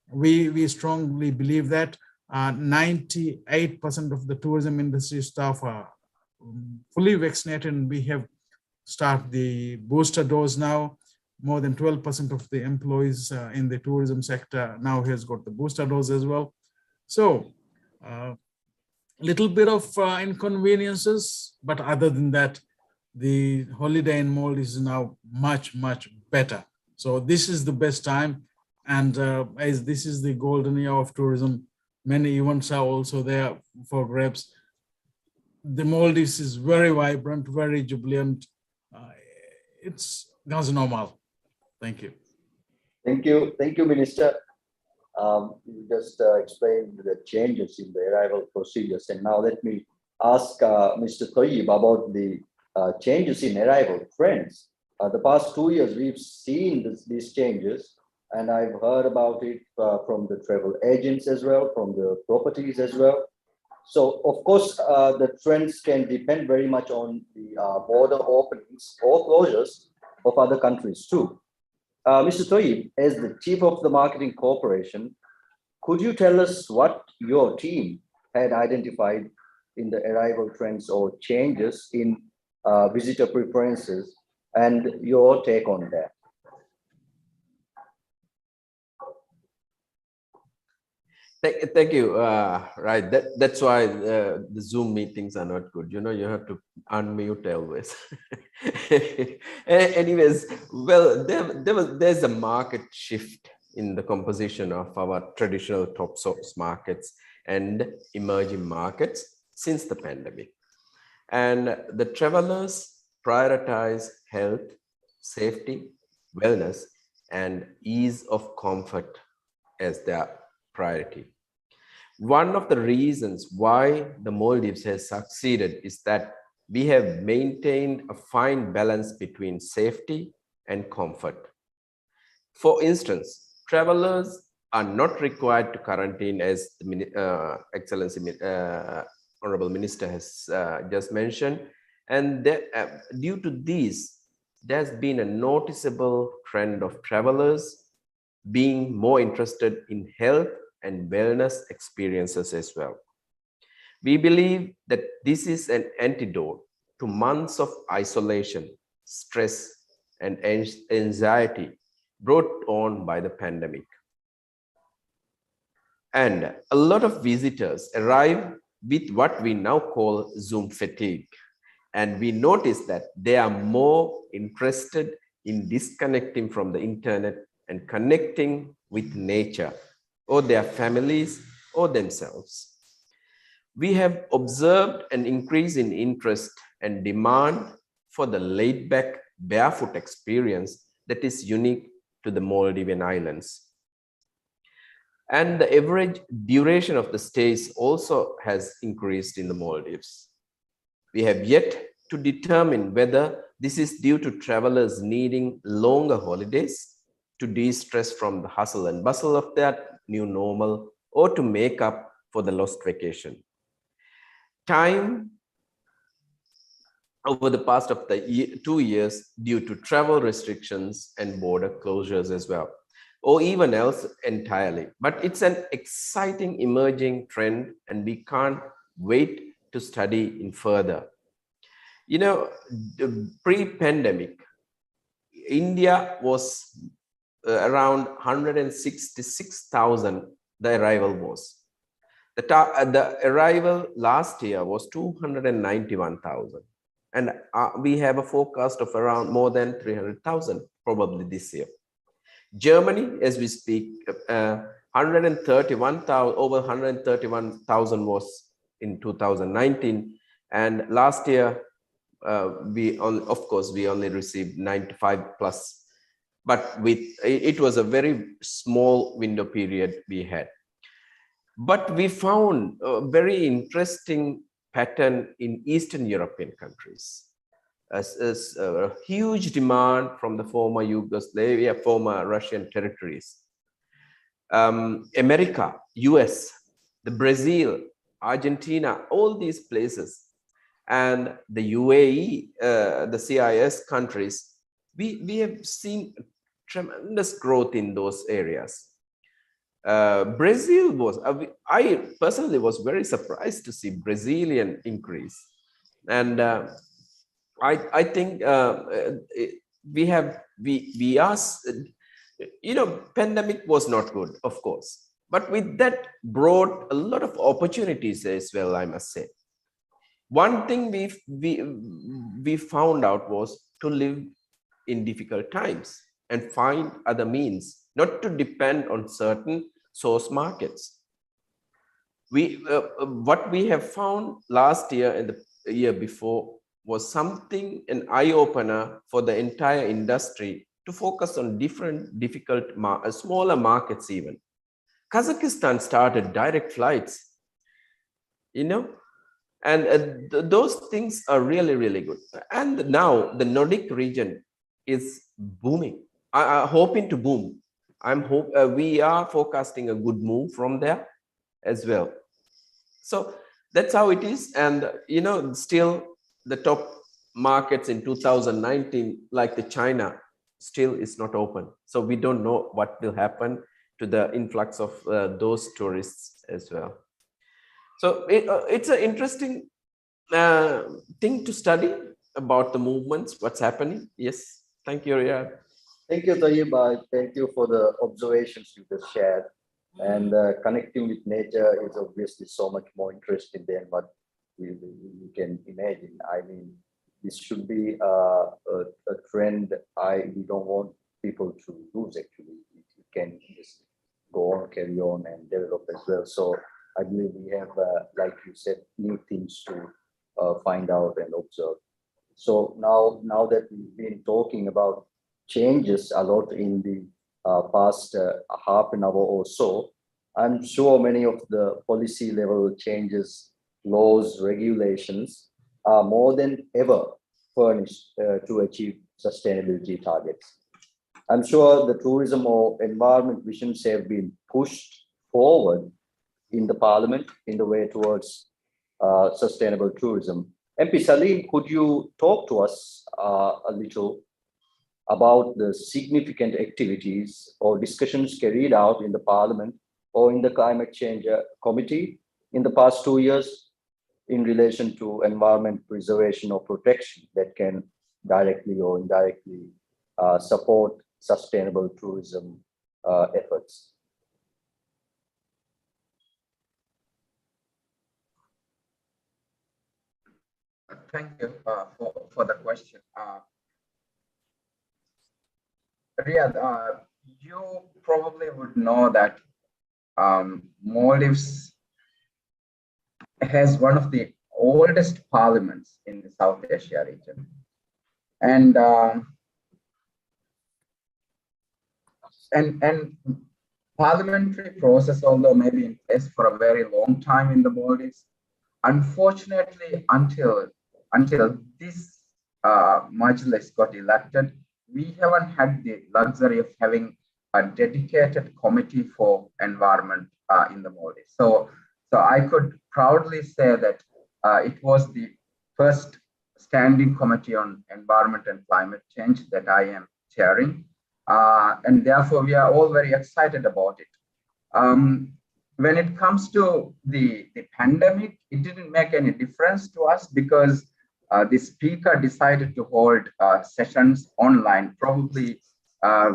We strongly believe that 98% of the tourism industry staff are fully vaccinated, and we have started the booster dose now. More than 12% of the employees in the tourism sector now has got the booster dose as well. So little bit of inconveniences, but other than that, the holiday in Maldives is now much, much better. So this is the best time. And as this is the golden year of tourism, many events are also there for grabs. The Maldives is very vibrant, very jubilant. It's normal. Thank you. Thank you, Minister. You just explained the changes in the arrival procedures. And now let me ask Mr. Toyib about the changes in arrival trends. The past 2 years, we've seen these changes, and I've heard about it from the travel agents as well, from the properties as well. So, of course, the trends can depend very much on the border openings or closures of other countries too. Mr. Toyib, as the Chief of the Marketing Corporation, could you tell us what your team had identified in the arrival trends or changes in visitor preferences, and your take on that? Thank you. Right. That's why the Zoom meetings are not good. You know, you have to unmute always. Anyways, well, there's a market shift in the composition of our traditional top source markets and emerging markets since the pandemic. And the travelers prioritize health, safety, wellness, and ease of comfort as their priority. One of the reasons why the Maldives has succeeded is that we have maintained a fine balance between safety and comfort. For instance, travelers are not required to quarantine, as the Excellency Honorable Minister has just mentioned. And due to this, there's been a noticeable trend of travelers being more interested in health and wellness experiences as well. We believe that this is an antidote to months of isolation, stress, and anxiety brought on by the pandemic. And a lot of visitors arrive with what we now call Zoom fatigue. And we notice that they are more interested in disconnecting from the internet and connecting with nature or their families or themselves. We have observed an increase in interest and demand for the laid-back barefoot experience that is unique to the Maldivian islands. And the average duration of the stays also has increased in the Maldives. We have yet to determine whether this is due to travelers needing longer holidays to de-stress from the hustle and bustle of that new normal or to make up for the lost vacation. Time over the past of the 2 years due to travel restrictions and border closures as well, or even else entirely. But it's an exciting emerging trend and we can't wait to study in further. You know, pre-pandemic, India was around 166,000, the arrival was. The arrival last year was 291,000. And we have a forecast of around more than 300,000 probably this year. Germany, as we speak, 131,000, over 131,000 was in 2019. And last year, we only received 95 plus, but it was a very small window period we had. But we found a very interesting pattern in Eastern European countries. As a huge demand from the former Yugoslavia, former Russian territories. America, US, the Brazil, Argentina, all these places, and the UAE, the CIS countries, we have seen tremendous growth in those areas. Brazil was, I personally was very surprised to see Brazilian increase. And I think we are, you know, pandemic was not good, of course, but with that brought a lot of opportunities as well, I must say. One thing we found out was to live in difficult times and find other means, not to depend on certain source markets. What we have found last year and the year before was something, an eye-opener for the entire industry to focus on different difficult, smaller markets even. Kazakhstan started direct flights, you know, and those things are really, really good. And now the Nordic region is booming, hoping to boom. We are forecasting a good move from there as well. So that's how it is. And, you know, still the top markets in 2019, like the China, still is not open. So we don't know what will happen to the influx of those tourists as well. So it's an interesting thing to study about the movements, what's happening. Yes, thank you, Riyad. Thank you, Tayyib. Thank you for the observations you just shared. And connecting with nature is obviously so much more interesting than what we can imagine. I mean, this should be a trend we don't want people to lose, actually. It can just go on, carry on, and develop as well. So I believe we have, like you said, new things to find out and observe. So now that we've been talking about changes a lot in the past half an hour or so, I'm sure many of the policy level changes, laws, regulations are more than ever furnished to achieve sustainability targets. I'm sure the tourism or environment visions have been pushed forward in the parliament in the way towards sustainable tourism. MP Salim, could you talk to us a little about the significant activities or discussions carried out in the parliament or in the climate change committee in the past 2 years in relation to environment preservation or protection that can directly or indirectly support sustainable tourism efforts? Thank you for the question. Riyadh, you probably would know that Maldives has one of the oldest parliaments in the South Asia region. And parliamentary process, although maybe in place for a very long time in the Maldives, unfortunately, until this Majlis got elected, we haven't had the luxury of having a dedicated committee for environment in the Maldives. So I could proudly say that it was the first standing committee on environment and climate change that I am chairing. And therefore, we are all very excited about it. When it comes to the pandemic, it didn't make any difference to us because the speaker decided to hold sessions online. Probably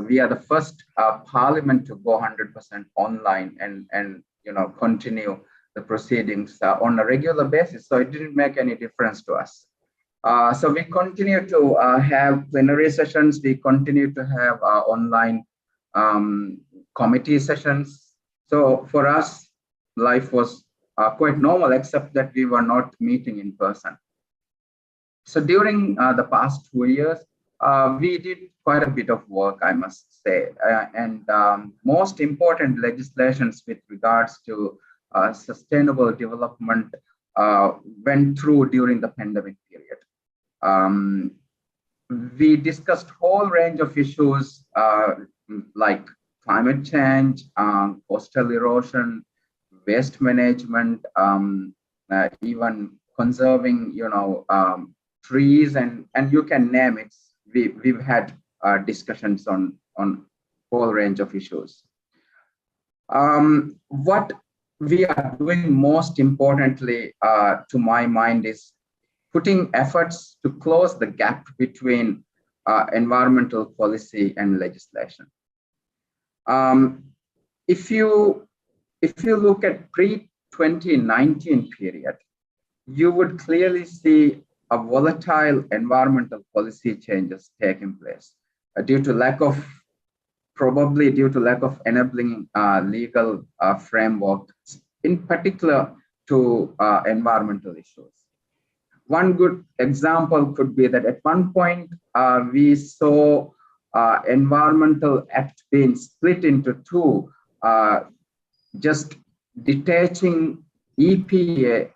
we are the first parliament to go 100% online and continue the proceedings on a regular basis. So it didn't make any difference to us. So we continue to have plenary sessions. We continue to have online committee sessions. So for us, life was quite normal, except that we were not meeting in person. So during the past 2 years, we did quite a bit of work, I must say. And most important legislations with regards to sustainable development went through during the pandemic period. We discussed whole range of issues like climate change, coastal erosion, waste management, even conserving, trees, and you can name it. We've had discussions on whole range of issues. What we are doing most importantly, to my mind, is putting efforts to close the gap between environmental policy and legislation. If you look at pre-2019 period, you would clearly see a volatile environmental policy changes taking place probably due to lack of enabling legal framework, in particular to environmental issues. One good example could be that at one point we saw Environmental Act being split into two, just detaching EIA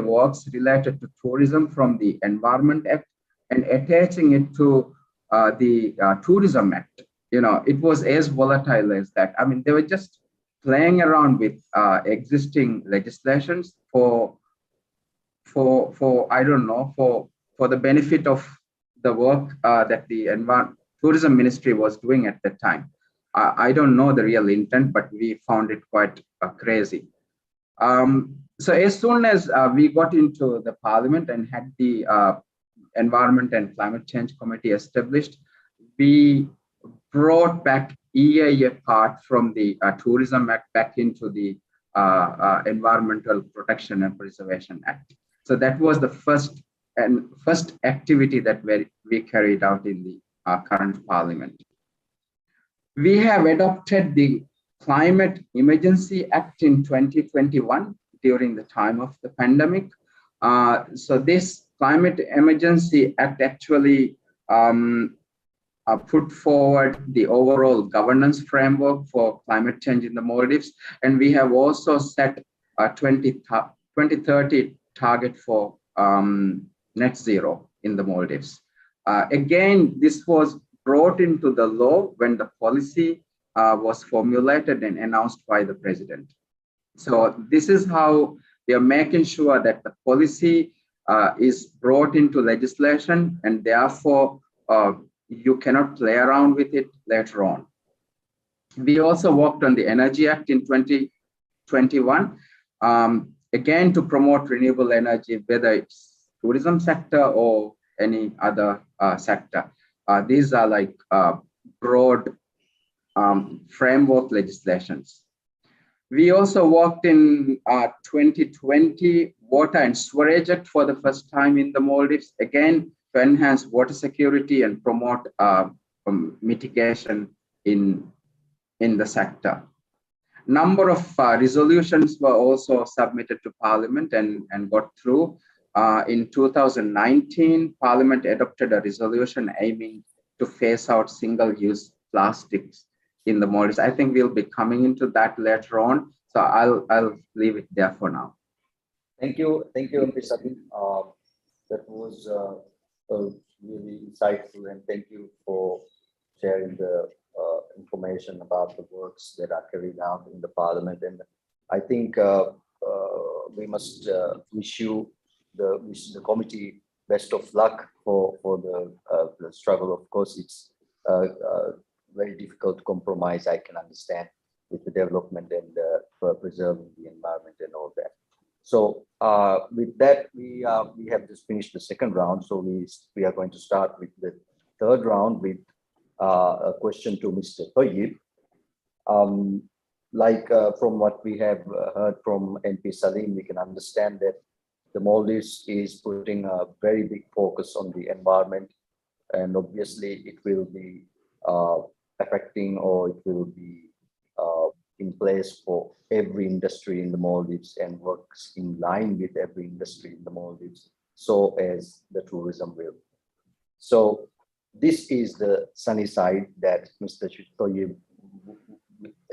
works related to tourism from the Environment Act and attaching it to the Tourism Act. It was as volatile as that. I mean, they were just playing around with existing legislations for the benefit of the work that the Tourism Ministry was doing at the time. I don't know the real intent, but we found it quite crazy. So as soon as we got into the parliament and had the Environment and Climate Change Committee established, we brought back EIA part from the Tourism Act back into the Environmental Protection and Preservation Act. So that was the first activity that we carried out in the current parliament. We have adopted the Climate Emergency Act in 2021 during the time of the pandemic. So this Climate Emergency Act actually put forward the overall governance framework for climate change in the Maldives. And we have also set a 2030 target for net zero in the Maldives. Again, this was brought into the law when the policy was formulated and announced by the president. So this is how we are making sure that the policy is brought into legislation, and therefore you cannot play around with it later on. We also worked on the Energy Act in 2021, again to promote renewable energy, whether it's tourism sector or any other sector. These are like broad framework legislations. We also worked in 2020 water and sewerage act for the first time in the Maldives, again, to enhance water security and promote mitigation in the sector. Number of resolutions were also submitted to Parliament and got through. In 2019, Parliament adopted a resolution aiming to phase out single-use plastics in the Maldives. I think we'll be coming into that later on. So I'll leave it there for now. Thank you, MP Sabin. That was really insightful, and thank you for sharing the information about the works that are carried out in the Parliament. And I think we must wish the committee best of luck for the struggle. Of course, it's very difficult to compromise, I can understand, with the development and for preserving the environment and all that. So with that, we have just finished the second round. So we are going to start with the third round with a question to Mr. Toyib. From what we have heard from MP Salim, we can understand that the Maldives is putting a very big focus on the environment, and obviously it will be affecting, or it will be in place for every industry in the Maldives and works in line with every industry in the Maldives, so as the tourism will. So this is the sunny side that Mr. Toyib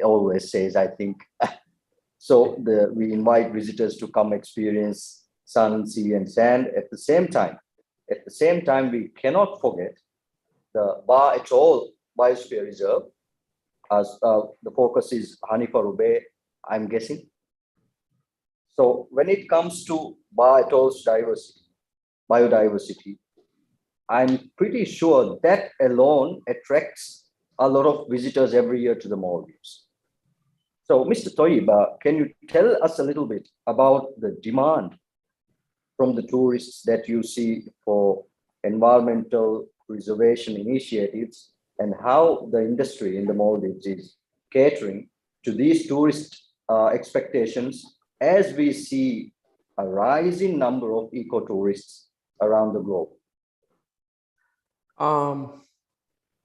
always says, I think. So we invite visitors to come experience sun, sea, and sand. At the same time, we cannot forget the Ba Atoll Biosphere Reserve, as the focus is Hanifa Bay, I'm guessing. So when it comes to Ba Atoll's biodiversity, I'm pretty sure that alone attracts a lot of visitors every year to the Maldives. So Mr. Toyib, can you tell us a little bit about the demand from the tourists that you see for environmental preservation initiatives, and how the industry in the Maldives is catering to these tourist expectations as we see a rising number of eco-tourists around the globe?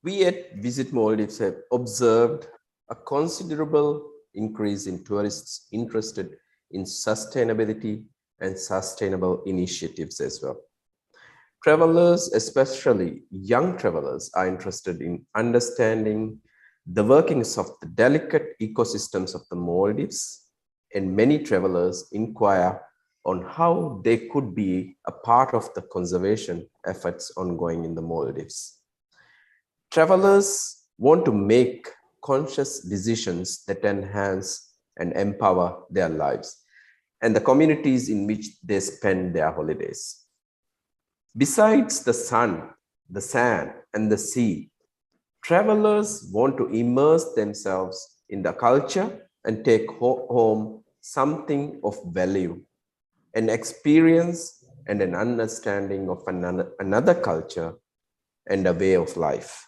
We at Visit Maldives have observed a considerable increase in tourists interested in sustainability and sustainable initiatives as well. Travelers, especially young travelers, are interested in understanding the workings of the delicate ecosystems of the Maldives, and many travelers inquire on how they could be a part of the conservation efforts ongoing in the Maldives. Travelers want to make conscious decisions that enhance and empower their lives and the communities in which they spend their holidays. Besides the sun, the sand, and the sea, travelers want to immerse themselves in the culture and take home something of value, an experience and an understanding of another culture and a way of life.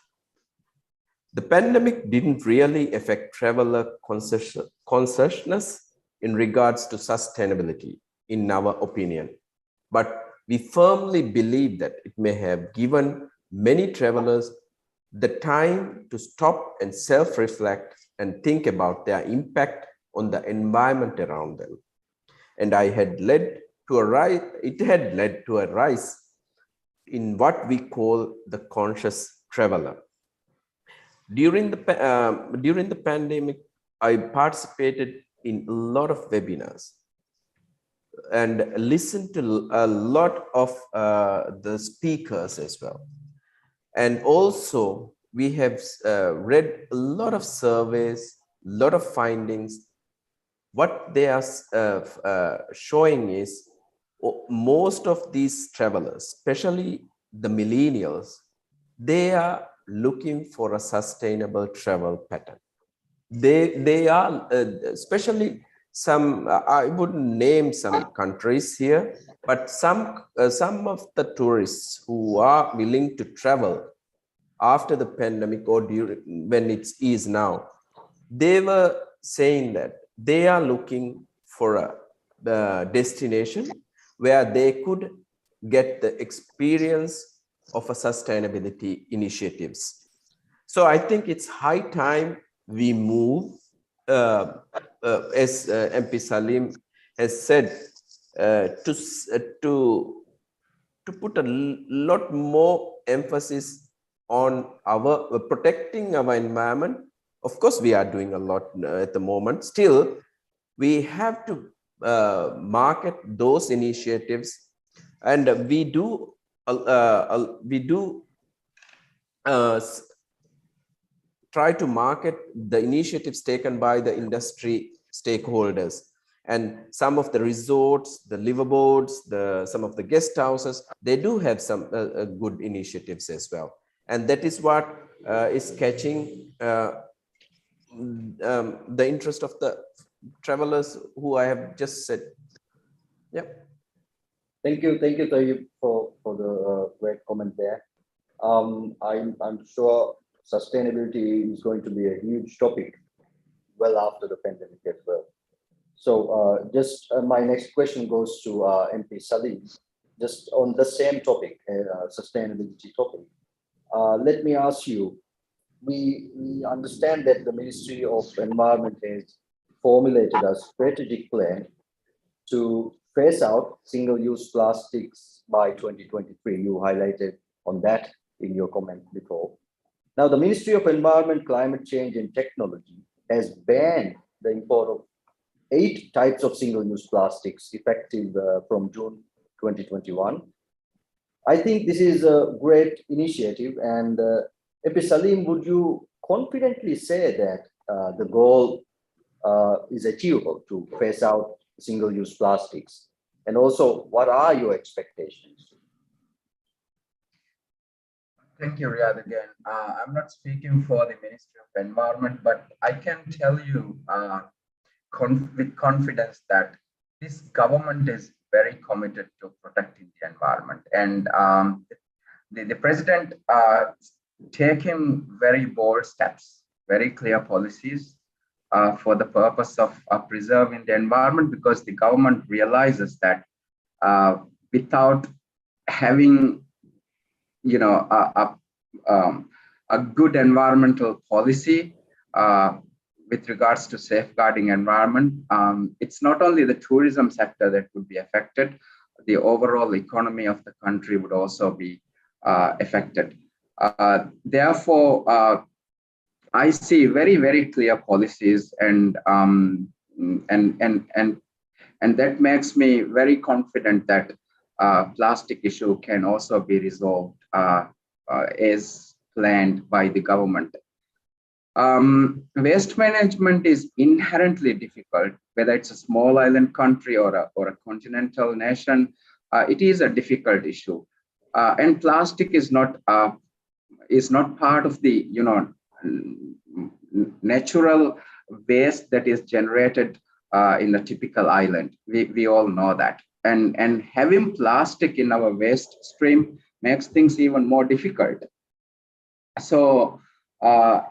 The pandemic didn't really affect traveler consciousness in regards to sustainability, in our opinion, but we firmly believe that it may have given many travelers the time to stop and self-reflect and think about their impact on the environment around them. And it had led to a rise in what we call the conscious traveler. During the pandemic, I participated in a lot of webinars and listened to a lot of the speakers as well. And also we have read a lot of surveys, a lot of findings. What they are showing is most of these travelers, especially the millennials, they are looking for a sustainable travel pattern. They are, especially some, I wouldn't name some countries here, but some of the tourists who are willing to travel after the pandemic or during when it is now, they were saying that they are looking for a destination where they could get the experience of a sustainability initiatives. So I think it's high time we move, as MP Salim has said, to put a lot more emphasis on our protecting our environment. Of course, we are doing a lot at the moment. Still, we have to market those initiatives, and we do try to market the initiatives taken by the industry stakeholders. And some of the resorts, the liveaboards, some of the guest houses, they do have some good initiatives as well. And that is what is catching the interest of the travelers who I have just said. Yeah. Thank you, Tayyip, for the great comment there. I'm sure sustainability is going to be a huge topic well after the pandemic as well. So my next question goes to MP Salim, just on the same topic, sustainability topic. Let me ask you, we understand that the Ministry of Environment has formulated a strategic plan to phase out single-use plastics by 2023. You highlighted on that in your comment before. Now, the Ministry of Environment, Climate Change and Technology has banned the import of 8 types of single-use plastics effective from June 2021. I think this is a great initiative, and MP Salim, would you confidently say that the goal is achievable to phase out single-use plastics? And also, what are your expectations? Thank you, Riyadh, again. I'm not speaking for the Ministry of Environment, but I can tell you with confidence that this government is very committed to protecting the environment. And the president taking very bold steps, very clear policies for the purpose of preserving the environment, because the government realizes that without having a good environmental policy with regards to safeguarding environment, it's not only the tourism sector that would be affected, the overall economy of the country would also be affected. Therefore, I see very, very clear policies, and that makes me very confident that plastic issue can also be resolved as planned by the government. Waste management is inherently difficult, whether it's a small island country or a continental nation. It is a difficult issue, and plastic is not part of the natural waste that is generated in a typical island. We all know that, and having plastic in our waste stream makes things even more difficult. So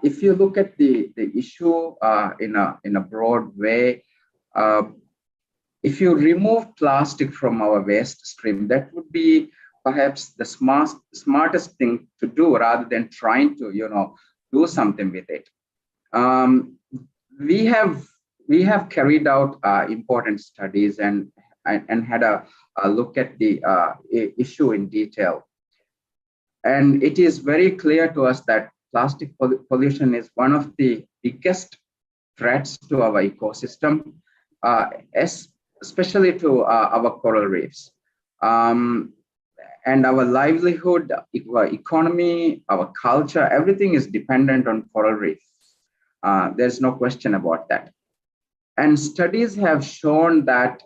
if you look at the issue in a broad way, if you remove plastic from our waste stream, that would be perhaps the smartest thing to do, rather than trying to do something with it. We have carried out important studies and had a look at the issue in detail. And it is very clear to us that plastic pollution is one of the biggest threats to our ecosystem, especially to our coral reefs. And our livelihood, our economy, our culture, everything is dependent on coral reefs. There's no question about that. And studies have shown that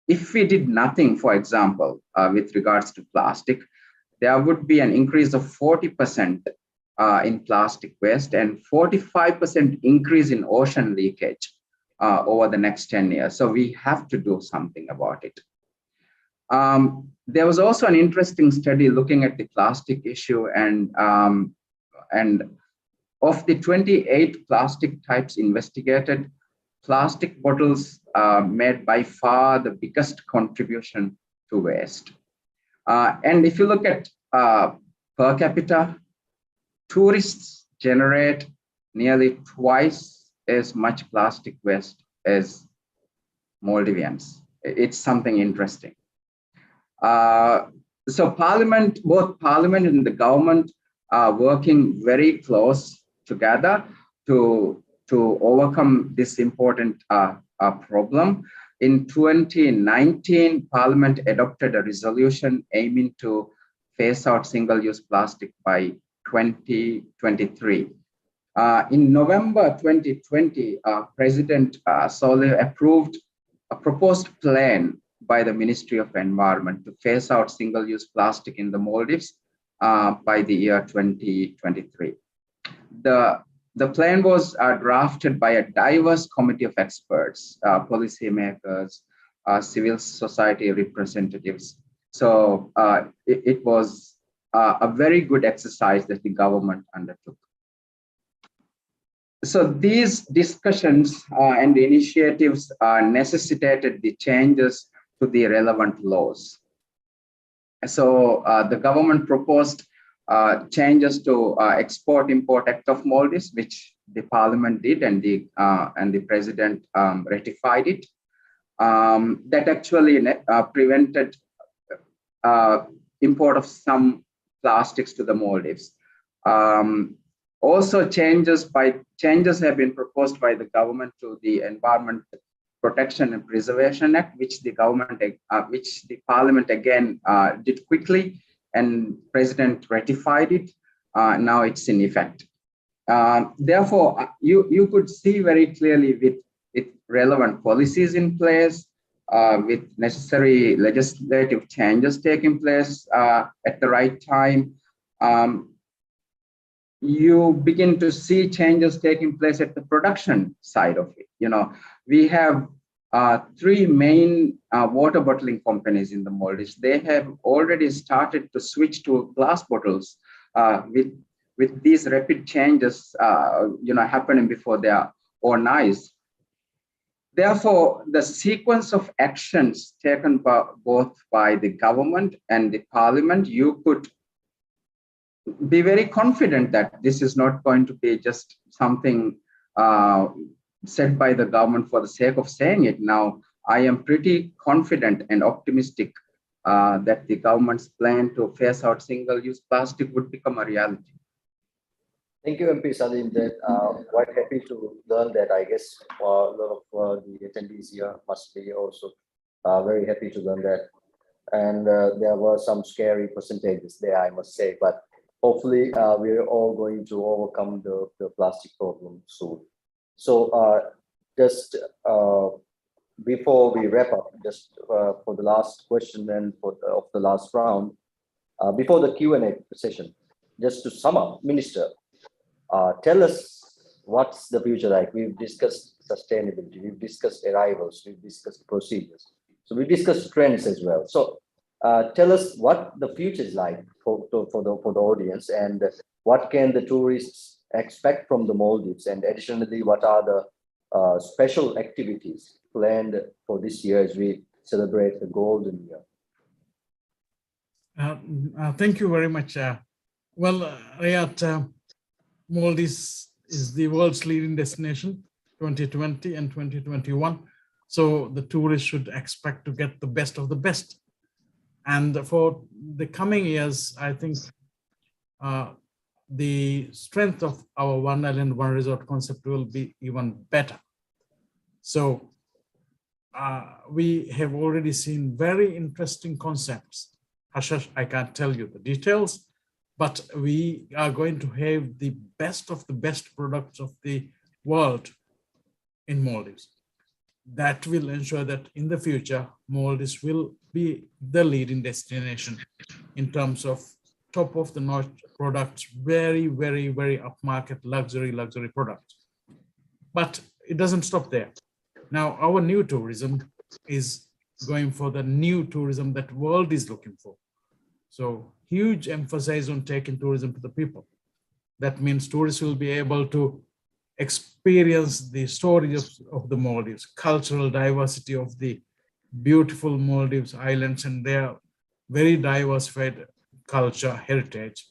if we did nothing, for example, with regards to plastic, there would be an increase of 40% in plastic waste and 45% increase in ocean leakage over the next 10 years. So we have to do something about it. There was also an interesting study looking at the plastic issue, and Of the 28 plastic types investigated, plastic bottles made by far the biggest contribution to waste. And if you look at per capita, tourists generate nearly twice as much plastic waste as Maldivians. It's something interesting. So both Parliament and the government are working very close together to overcome this important problem. In 2019, Parliament adopted a resolution aiming to phase out single-use plastic by 2023. In November 2020, President Solih approved a proposed plan by the Ministry of Environment to phase out single-use plastic in the Maldives by the year 2023. The plan was drafted by a diverse committee of experts, policymakers, civil society representatives. So it was a very good exercise that the government undertook. So these discussions and initiatives necessitated the changes to the relevant laws. So the government proposed changes to Export-Import Act of Maldives, which the Parliament did, and the President ratified it. That actually prevented import of some plastics to the Maldives. Also, changes have been proposed by the government to the Environment Protection and Preservation Act, which the Parliament again did quickly, and President ratified it. Now it's in effect. Therefore, you could see very clearly with relevant policies in place, with necessary legislative changes taking place at the right time, you begin to see changes taking place at the production side of it. We have 3 main water bottling companies in the Maldives. They have already started to switch to glass bottles with these rapid changes happening before their own eyes. Therefore, the sequence of actions taken both by the government and the Parliament, you could be very confident that this is not going to be just something said by the government for the sake of saying it. Now, I am pretty confident and optimistic that the government's plan to phase out single-use plastic would become a reality. Thank you, MP Salim. Quite happy to learn that. I guess a lot of the attendees here must be also very happy to learn that. And there were some scary percentages there, I must say, but hopefully we're all going to overcome the plastic problem soon. So just before we wrap up, just for the last question and of the last round, before the Q&A session, just to sum up, Minister, tell us what's the future like. We've discussed sustainability, we've discussed arrivals, we've discussed procedures. So we discussed trends as well. So tell us what the future is like for the audience, and what can the tourists expect from the Maldives, and additionally, what are the special activities planned for this year as we celebrate the golden year? Thank you very much. Riyadh, Maldives is the world's leading destination 2020 and 2021. So the tourists should expect to get the best of the best. And for the coming years, I think the strength of our one island, one resort concept will be even better. So we have already seen very interesting concepts. Hashash, I can't tell you the details, but we are going to have the best of the best products of the world in Maldives. That will ensure that in the future, Maldives will be the leading destination in terms of top of the notch products, very, very, very upmarket luxury products. But it doesn't stop there. Now, our new tourism is going for the new tourism that world is looking for. So huge emphasis on taking tourism to the people. That means tourists will be able to experience the stories of the Maldives, cultural diversity of the beautiful Maldives islands and their very diversified culture, heritage,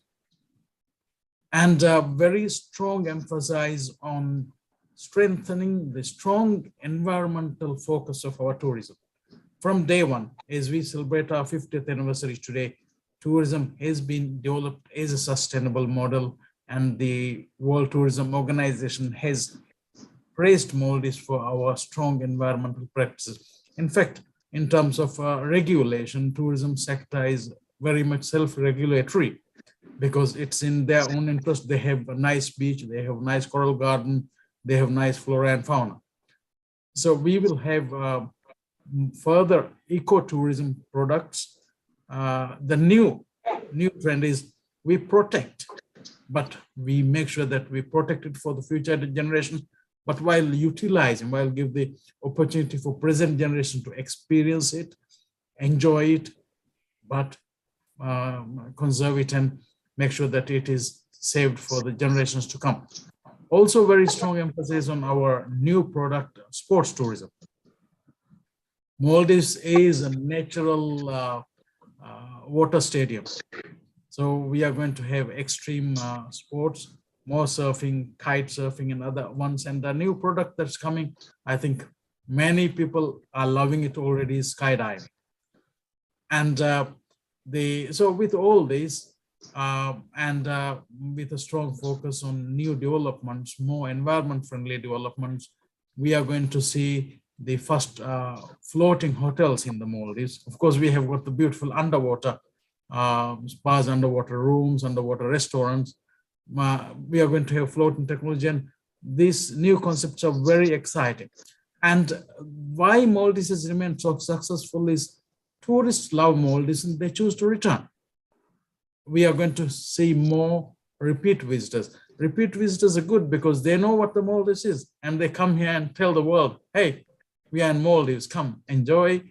and very strong emphasis on strengthening the strong environmental focus of our tourism. From day one, as we celebrate our 50th anniversary today, tourism has been developed as a sustainable model, and the World Tourism Organization has praised Maldives for our strong environmental practices. In fact, in terms of regulation, tourism sector is very much self-regulatory because it's in their own interest. They have a nice beach, they have a nice coral garden, they have nice flora and fauna. So we will have further ecotourism products. The new trend is we protect, but we make sure that we protect it for the future generations, but while utilizing, while give the opportunity for present generation to experience it, enjoy it, but conserve it and make sure that it is saved for the generations to come. Also very strong emphasis on our new product, sports tourism. Maldives is a natural water stadium. So we are going to have extreme sports, more surfing, kite surfing and other ones. And the new product that's coming, I think many people are loving it already, is skydiving. And so with all this and with a strong focus on new developments, more environment friendly developments, we are going to see the first floating hotels in the Maldives. Of course, we have got the beautiful underwater spas, underwater rooms, underwater restaurants. We are going to have floating technology, and these new concepts are very exciting. And why Maldives has remained so successful is tourists love Maldives and they choose to return. We are going to see more repeat visitors. Repeat visitors are good because they know what the Maldives is, and they come here and tell the world, hey, we are in Maldives, come, enjoy,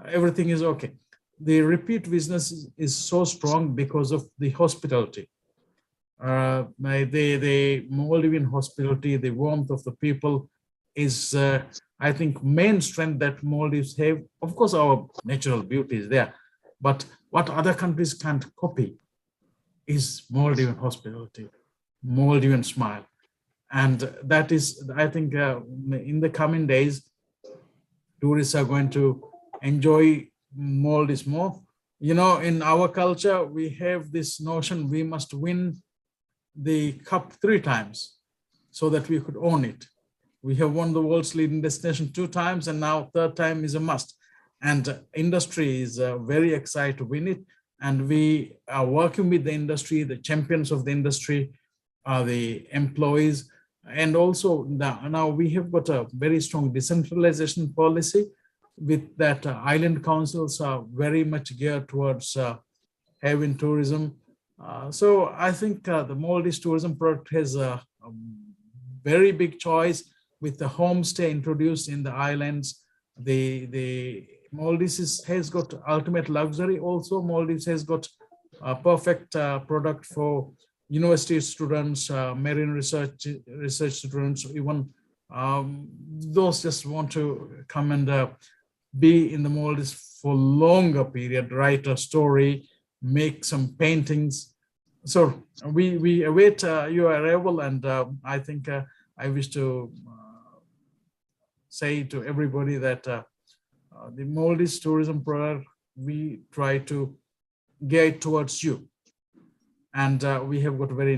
everything is okay. The repeat business is so strong because of the hospitality. The Maldivian hospitality, the warmth of the people is, I think, main strength that Maldives have. Of course, our natural beauty is there, but what other countries can't copy is Maldivian hospitality, Maldivian smile. And that is, I think, in the coming days, tourists are going to enjoy Maldives more. You know, in our culture, we have this notion we must win the cup 3 times so that we could own it. We have won the world's leading destination 2 times, and now 3rd time is a must. And industry is very excited to win it. And we are working with the industry, the champions of the industry are the employees. And also now we have got a very strong decentralization policy with that island councils are very much geared towards having tourism. So I think the Maldives tourism product has a very big choice with the homestay introduced in the islands. The Maldives has got ultimate luxury. Also, Maldives has got a perfect product for university students, marine research students, even those just want to come and be in the Maldives for longer period, write a story, make some paintings. So we await your arrival, and I think I wish to say to everybody that the Maldives tourism product, we try to get towards you. And we have got very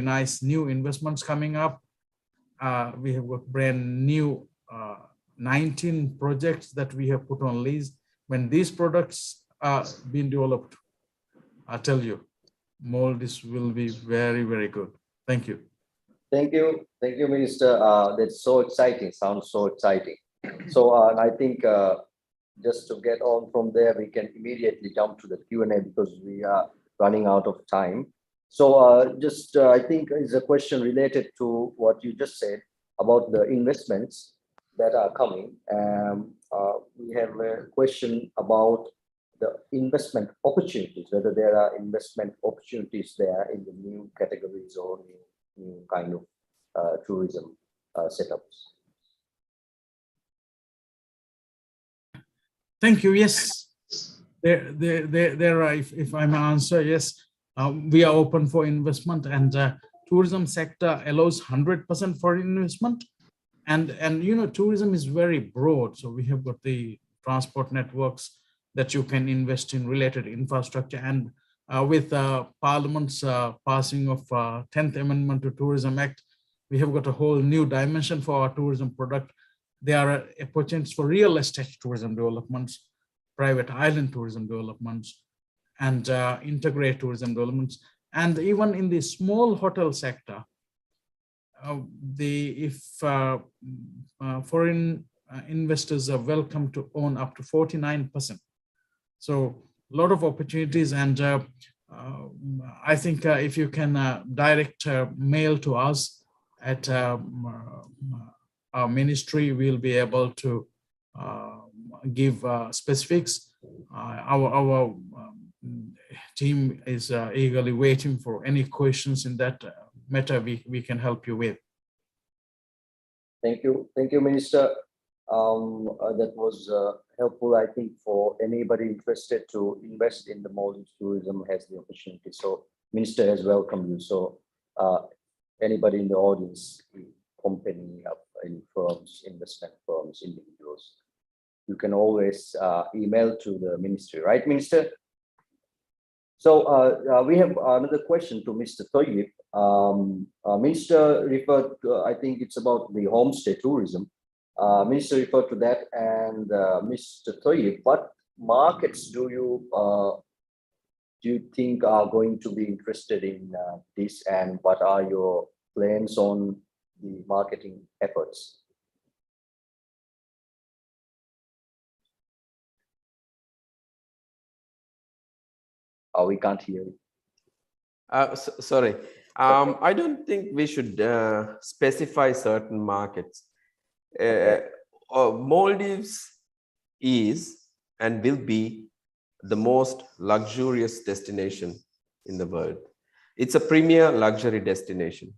nice new investments coming up. We have got brand new 19 projects that we have put on lease. When these products are being developed, I tell you, Maldives will be very, very good. Thank you. Thank you, Minister. That's so exciting. Sounds so exciting. So I think just to get on from there, we can immediately jump to the Q&A because we are running out of time. So I think is a question related to what you just said about the investments that are coming. We have a question about the investment opportunities, whether there are investment opportunities there in the new categories or new kind of tourism setups. Thank you. Yes, there are, if I may answer, yes, we are open for investment, and tourism sector allows 100% for investment. And you know, tourism is very broad. So we have got the transport networks that you can invest in related infrastructure. And with Parliament's passing of 10th Amendment to Tourism Act, we have got a whole new dimension for our tourism product. There are opportunities for real estate tourism developments, private island tourism developments, and integrated tourism developments. And even in the small hotel sector, if foreign investors are welcome to own up to 49%. So a lot of opportunities, and I think if you can direct mail to us at our ministry, we'll be able to give specifics. Our team is eagerly waiting for any questions in that matter we can help you with. Thank you, Minister. That was helpful, I think, for anybody interested to invest in the Maldives tourism has the opportunity. So Minister has welcomed you. So anybody in the audience, company, any firms, investment firms, individuals, you can always email to the ministry, right, Minister? So we have another question to Mr. Toyib. Minister referred to, I think it's about the homestay tourism. Minister referred to that, and Mr. Toyib, what markets do you think are going to be interested in this, and what are your plans on the marketing efforts? Oh, we can't hear you. Sorry, I don't think we should specify certain markets. Maldives is and will be the most luxurious destination in the world. It's a premier luxury destination.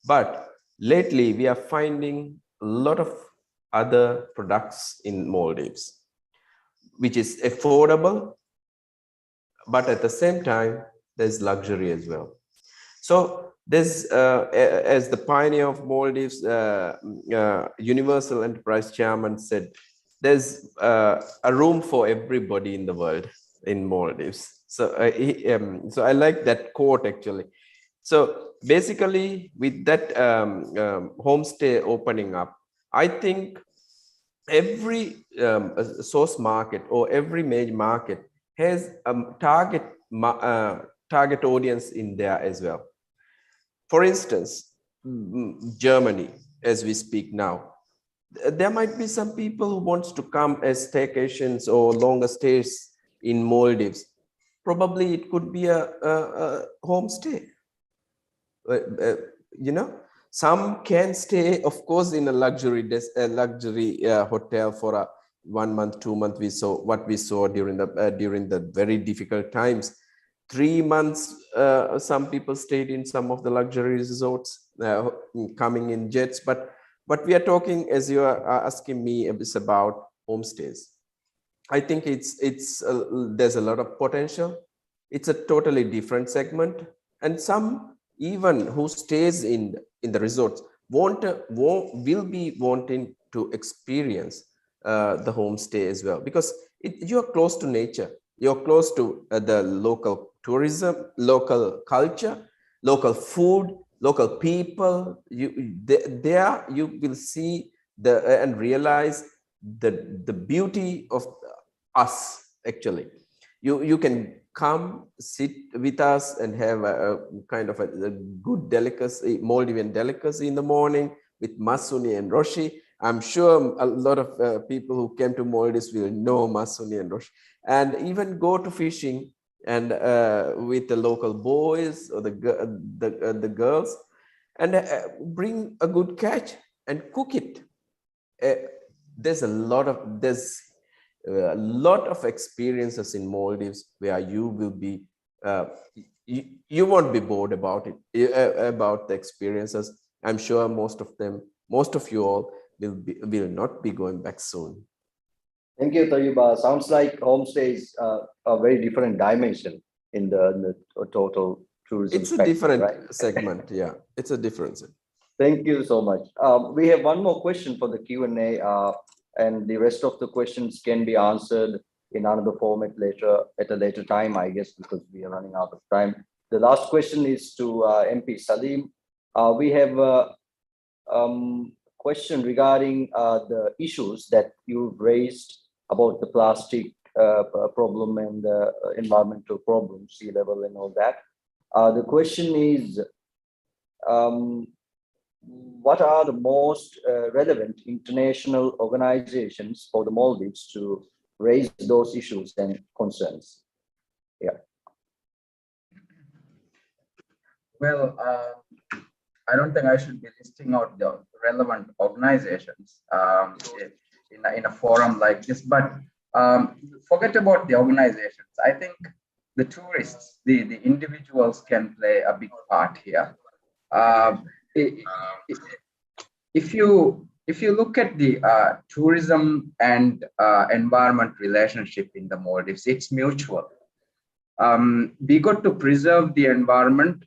But lately, we are finding a lot of other products in Maldives, which is affordable, but at the same time, there's luxury as well. So there's, as the pioneer of Maldives, Universal Enterprise Chairman said, there's a room for everybody in the world in Maldives. So, so I like that quote actually. So basically with that homestay opening up, I think every source market or every major market has a target audience in there as well. For instance, Germany, as we speak now, there might be some people who wants to come as staycations or longer stays in Maldives. Probably it could be a homestay. You know, some can stay, of course, in a luxury hotel for a 1 month, 2 months. We saw what we saw during the very difficult times. 3 months, some people stayed in some of the luxury resorts, coming in jets. But what we are talking, as you are asking me, is about homestays. I think there's a lot of potential. It's a totally different segment, and some even who stays in the resorts will be wanting to experience the homestay as well, because you're close to nature, you're close to the local tourism, local culture, local food, local people. There you will see and realize the beauty of us. Actually, you can come sit with us and have a kind of a good delicacy, Maldivian delicacy in the morning with masuni and roshi. I'm sure a lot of people who came to Maldives will know masuni and roshi, and even go to fishing and with the local boys or the girls, and bring a good catch and cook it. There's a lot of a lot of experiences in Maldives where you will be, you won't be bored about it, about the experiences. I'm sure most of you all will not be going back soon. Thank you, Tayyuba. Sounds like homestays a very different dimension in the total tourism. It's a different segment. Yeah, it's a difference. Thank you so much. We have one more question for the Q&A, and the rest of the questions can be answered in another format later, at a later time, I guess, because we are running out of time. The last question is to MP Salim. We have a question regarding the issues that you've raised about the plastic problem and the environmental problem, sea level and all that. The question is, what are the most relevant international organizations for the Maldives to raise those issues and concerns? Yeah. Well, I don't think I should be listing out the relevant organizations in a forum like this, but forget about the organizations. I think the tourists, the individuals can play a big part here. If you look at the tourism and environment relationship in the Maldives, it's mutual. We got to preserve the environment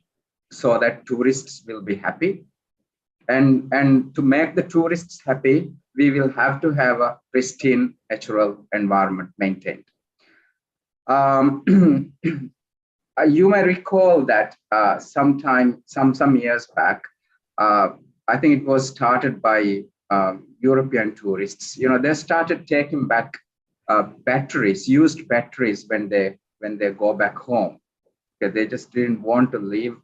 so that tourists will be happy, and to make the tourists happy, we will have to have a pristine natural environment maintained. You may recall that some years back, I think it was started by European tourists. You know, they started taking back batteries, used batteries, when they go back home. Okay, they just didn't want to leave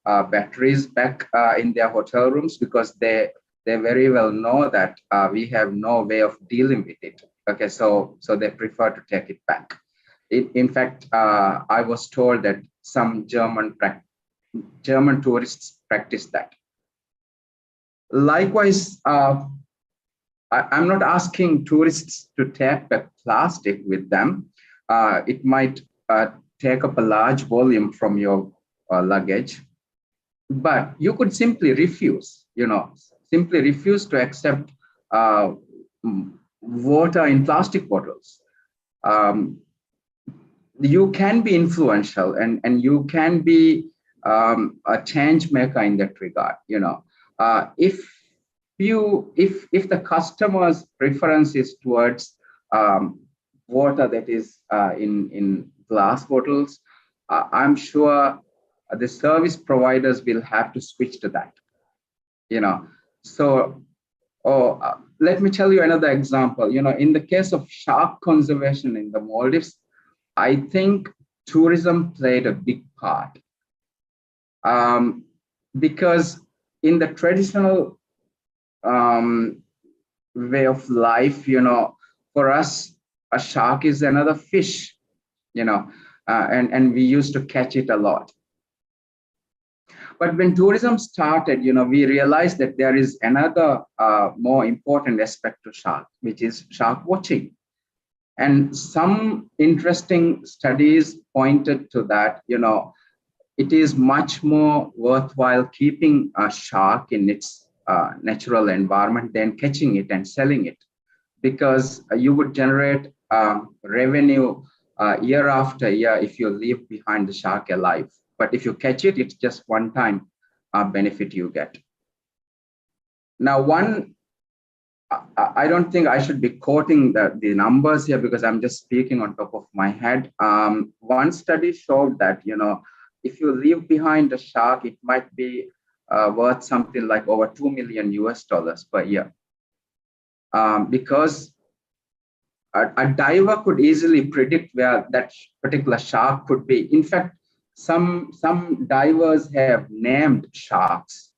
batteries back in their hotel rooms, because they very well know that we have no way of dealing with it. Okay, so they prefer to take it back. In fact, I was told that some German tourists practice that. Likewise, I'm not asking tourists to take back plastic with them. It might take up a large volume from your luggage, but you could simply refuse, simply refuse to accept water in plastic bottles. You can be influential, and you can be a change maker in that regard. If the customer's preference is towards water that is in glass bottles, I'm sure the service providers will have to switch to that. So let me tell you another example. In the case of shark conservation in the Maldives, I think tourism played a big part, because in the traditional way of life, for us, a shark is another fish, and we used to catch it a lot. But when tourism started, we realized that there is another more important aspect to shark, which is shark watching. And some interesting studies pointed to that, it is much more worthwhile keeping a shark in its natural environment than catching it and selling it, because you would generate revenue year after year if you leave behind the shark alive. But if you catch it, it's just one time benefit you get. Now, I don't think I should be quoting the numbers here, because I'm just speaking on top of my head. One study showed that, if you leave behind a shark, it might be worth something like over $2 million per year. Because a diver could easily predict where that particular shark could be. In fact, some divers have named sharks.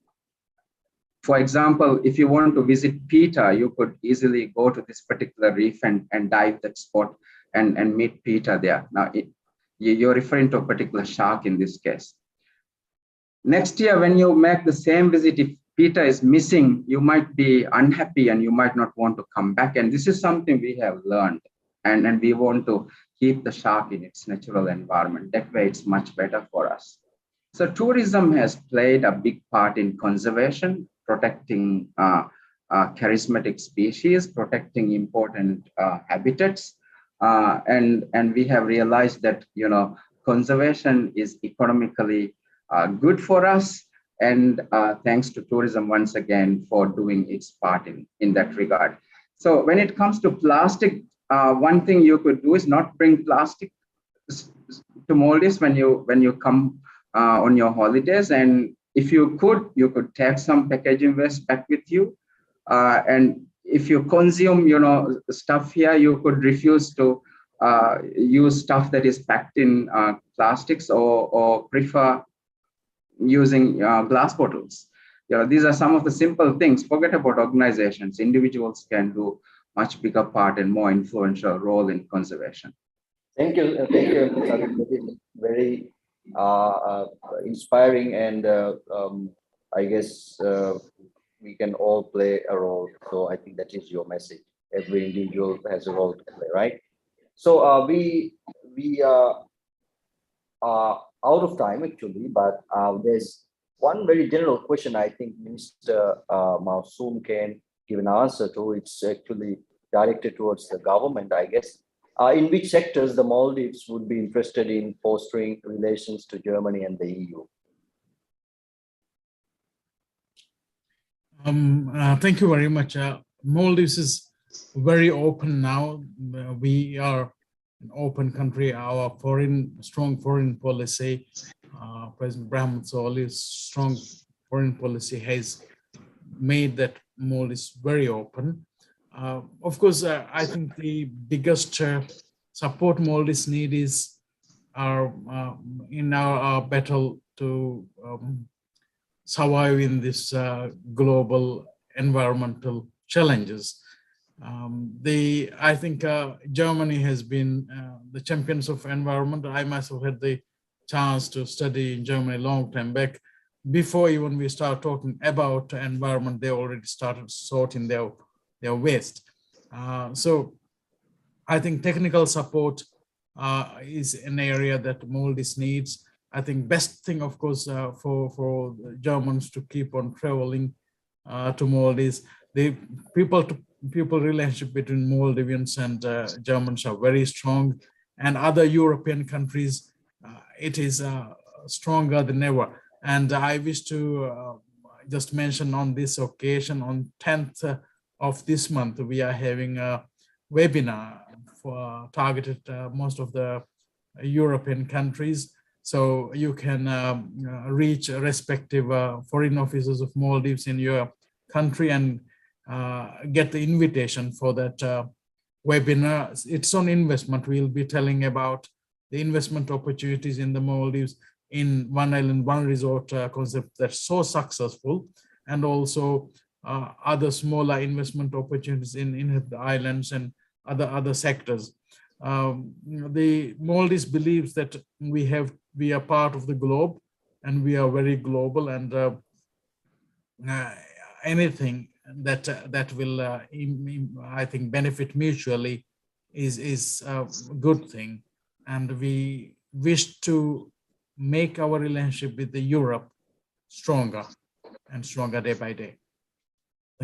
For example, if you want to visit Peter, you could easily go to this particular reef and dive that spot and meet Peter there. Now, you're referring to a particular shark in this case. Next year, when you make the same visit, if Peter is missing, you might be unhappy and you might not want to come back. And this is something we have learned. and we want to keep the shark in its natural environment. That way it's much better for us. So tourism has played a big part in conservation, protecting charismatic species, protecting important habitats, and we have realized that conservation is economically good for us. And thanks to tourism once again for doing its part in that regard. So when it comes to plastic, one thing you could do is not bring plastic to Maldives when you come on your holidays. And if you could take some packaging waste back with you. And if you consume, stuff here, you could refuse to use stuff that is packed in plastics, or prefer using glass bottles. These are some of the simple things. Forget about organizations. Individuals can do much bigger part and more influential role in conservation. Thank you. Very inspiring, and I guess we can all play a role. So I think that is your message. Every individual has a role to play, right? So we are out of time actually, but there's one very general question I think Minister Mausum can give an answer to. It's actually directed towards the government, I guess. In which sectors the Maldives would be interested in fostering relations to Germany and the EU? Thank you very much. Maldives is very open now. We are an open country. Our strong foreign policy, President Brahim Soli's strong foreign policy has made that Maldives very open. Of course, I think the biggest support Maldives need is in our battle to survive in this global environmental challenges. I think Germany has been the champions of environment. I myself had the chance to study in Germany a long time back. Before even we start talking about environment, they already started sorting their waste. So I think technical support is an area that Maldives needs. I think best thing, of course, for Germans to keep on traveling to Maldives. The people relationship between Maldivians and Germans are very strong, and other European countries, it is stronger than ever. And I wish to just mention on this occasion, on 10th of this month, we are having a webinar for targeted most of the European countries. So you can reach respective foreign officers of Maldives in your country and get the invitation for that webinar. It's on investment. We'll be telling about the investment opportunities in the Maldives in one island, one resort concept that's so successful, and also other smaller investment opportunities in the islands and other sectors. The Maldives believes that we are part of the globe, and we are very global, and anything that will I think benefit mutually is a good thing, and we wish to make our relationship with the Europe stronger and stronger day by day.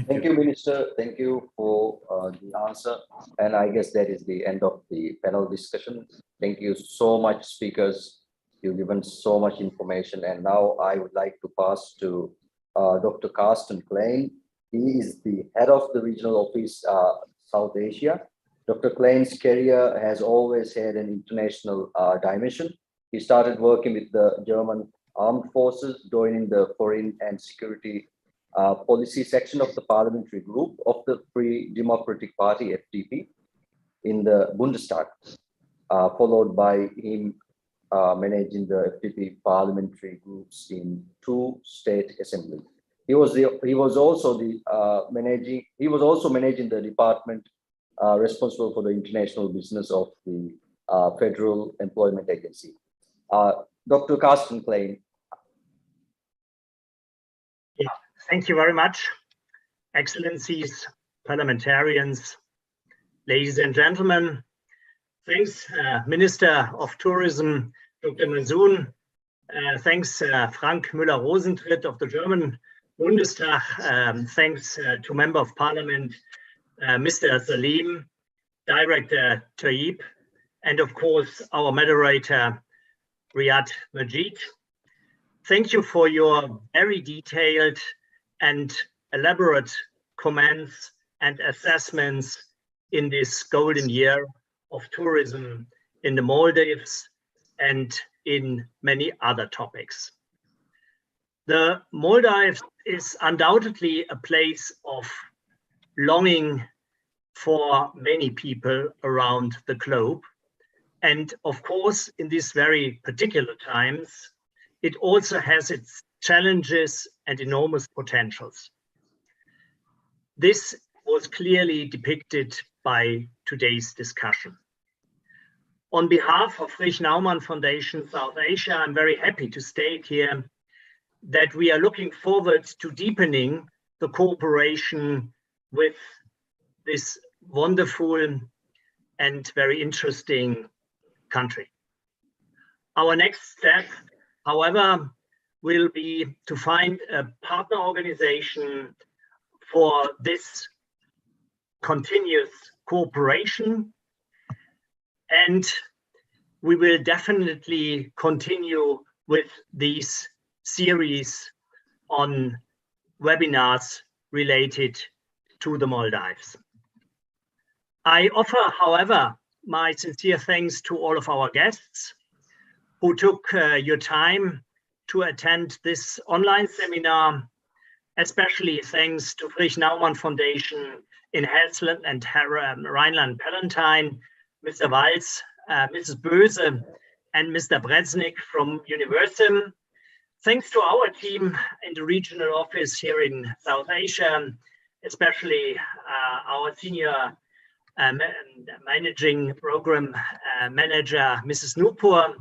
Thank you, Minister. Thank you for the answer. And I guess that is the end of the panel discussion. Thank you so much, speakers. You've given so much information. And now I would like to pass to Dr. Carsten Klein. He is the head of the regional office, South Asia. Dr. Klein's career has always had an international dimension. He started working with the German armed forces, joining the foreign and security policy section of the parliamentary group of the Free Democratic Party, FDP, in the Bundestag, followed by him managing the FDP parliamentary groups in 2 state assemblies. He was also managing the department responsible for the international business of the Federal Employment Agency. Dr. Carsten Klein. Yeah, thank you very much. Excellencies, parliamentarians, ladies and gentlemen, Thanks, Minister of Tourism, Dr. Masoon. Thanks, Frank Müller-Rosentritt of the German Bundestag. Thanks to Member of Parliament, Mr. Salim, Director Taib, and of course, our moderator, Riyad Majid. Thank you for your very detailed and elaborate comments and assessments in this golden year of tourism in the Maldives and in many other topics. The Maldives is undoubtedly a place of longing for many people around the globe. And of course, in these very particular times, it also has its challenges and enormous potentials. This was clearly depicted by today's discussion. On behalf of Friedrich-Naumann Foundation South Asia, I'm very happy to state here that we are looking forward to deepening the cooperation with this wonderful and very interesting country. Our next step, however, will be to find a partner organization for this continuous cooperation. And we will definitely continue with these series on webinars related to the Maldives. I offer, however, my sincere thanks to all of our guests who took your time to attend this online seminar. Especially thanks to Friedrich-Naumann Foundation in Hessland and Rhineland-Palatinate, Mr. Walz, Mrs. Böse, and Mr. Breznik from Universum. Thanks to our team in the regional office here in South Asia, especially our senior managing program manager, Mrs. Nupur,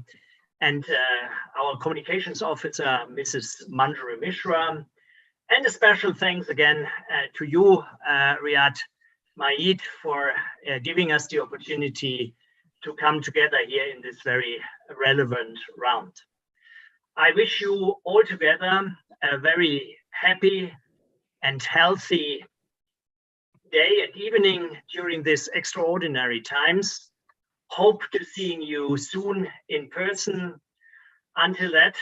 and our communications officer, Mrs. Manjari Mishra. And a special thanks again to you, Riyad Majid, for giving us the opportunity to come together here in this very relevant round. I wish you all together a very happy and healthy day and evening during these extraordinary times. Hope to seeing you soon in person. Until that,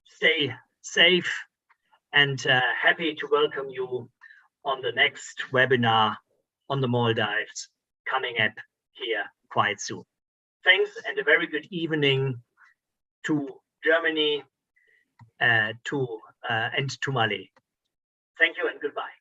stay safe and happy to welcome you on the next webinar on the Maldives coming up here quite soon. Thanks and a very good evening to Germany and to Malé. Thank you and goodbye.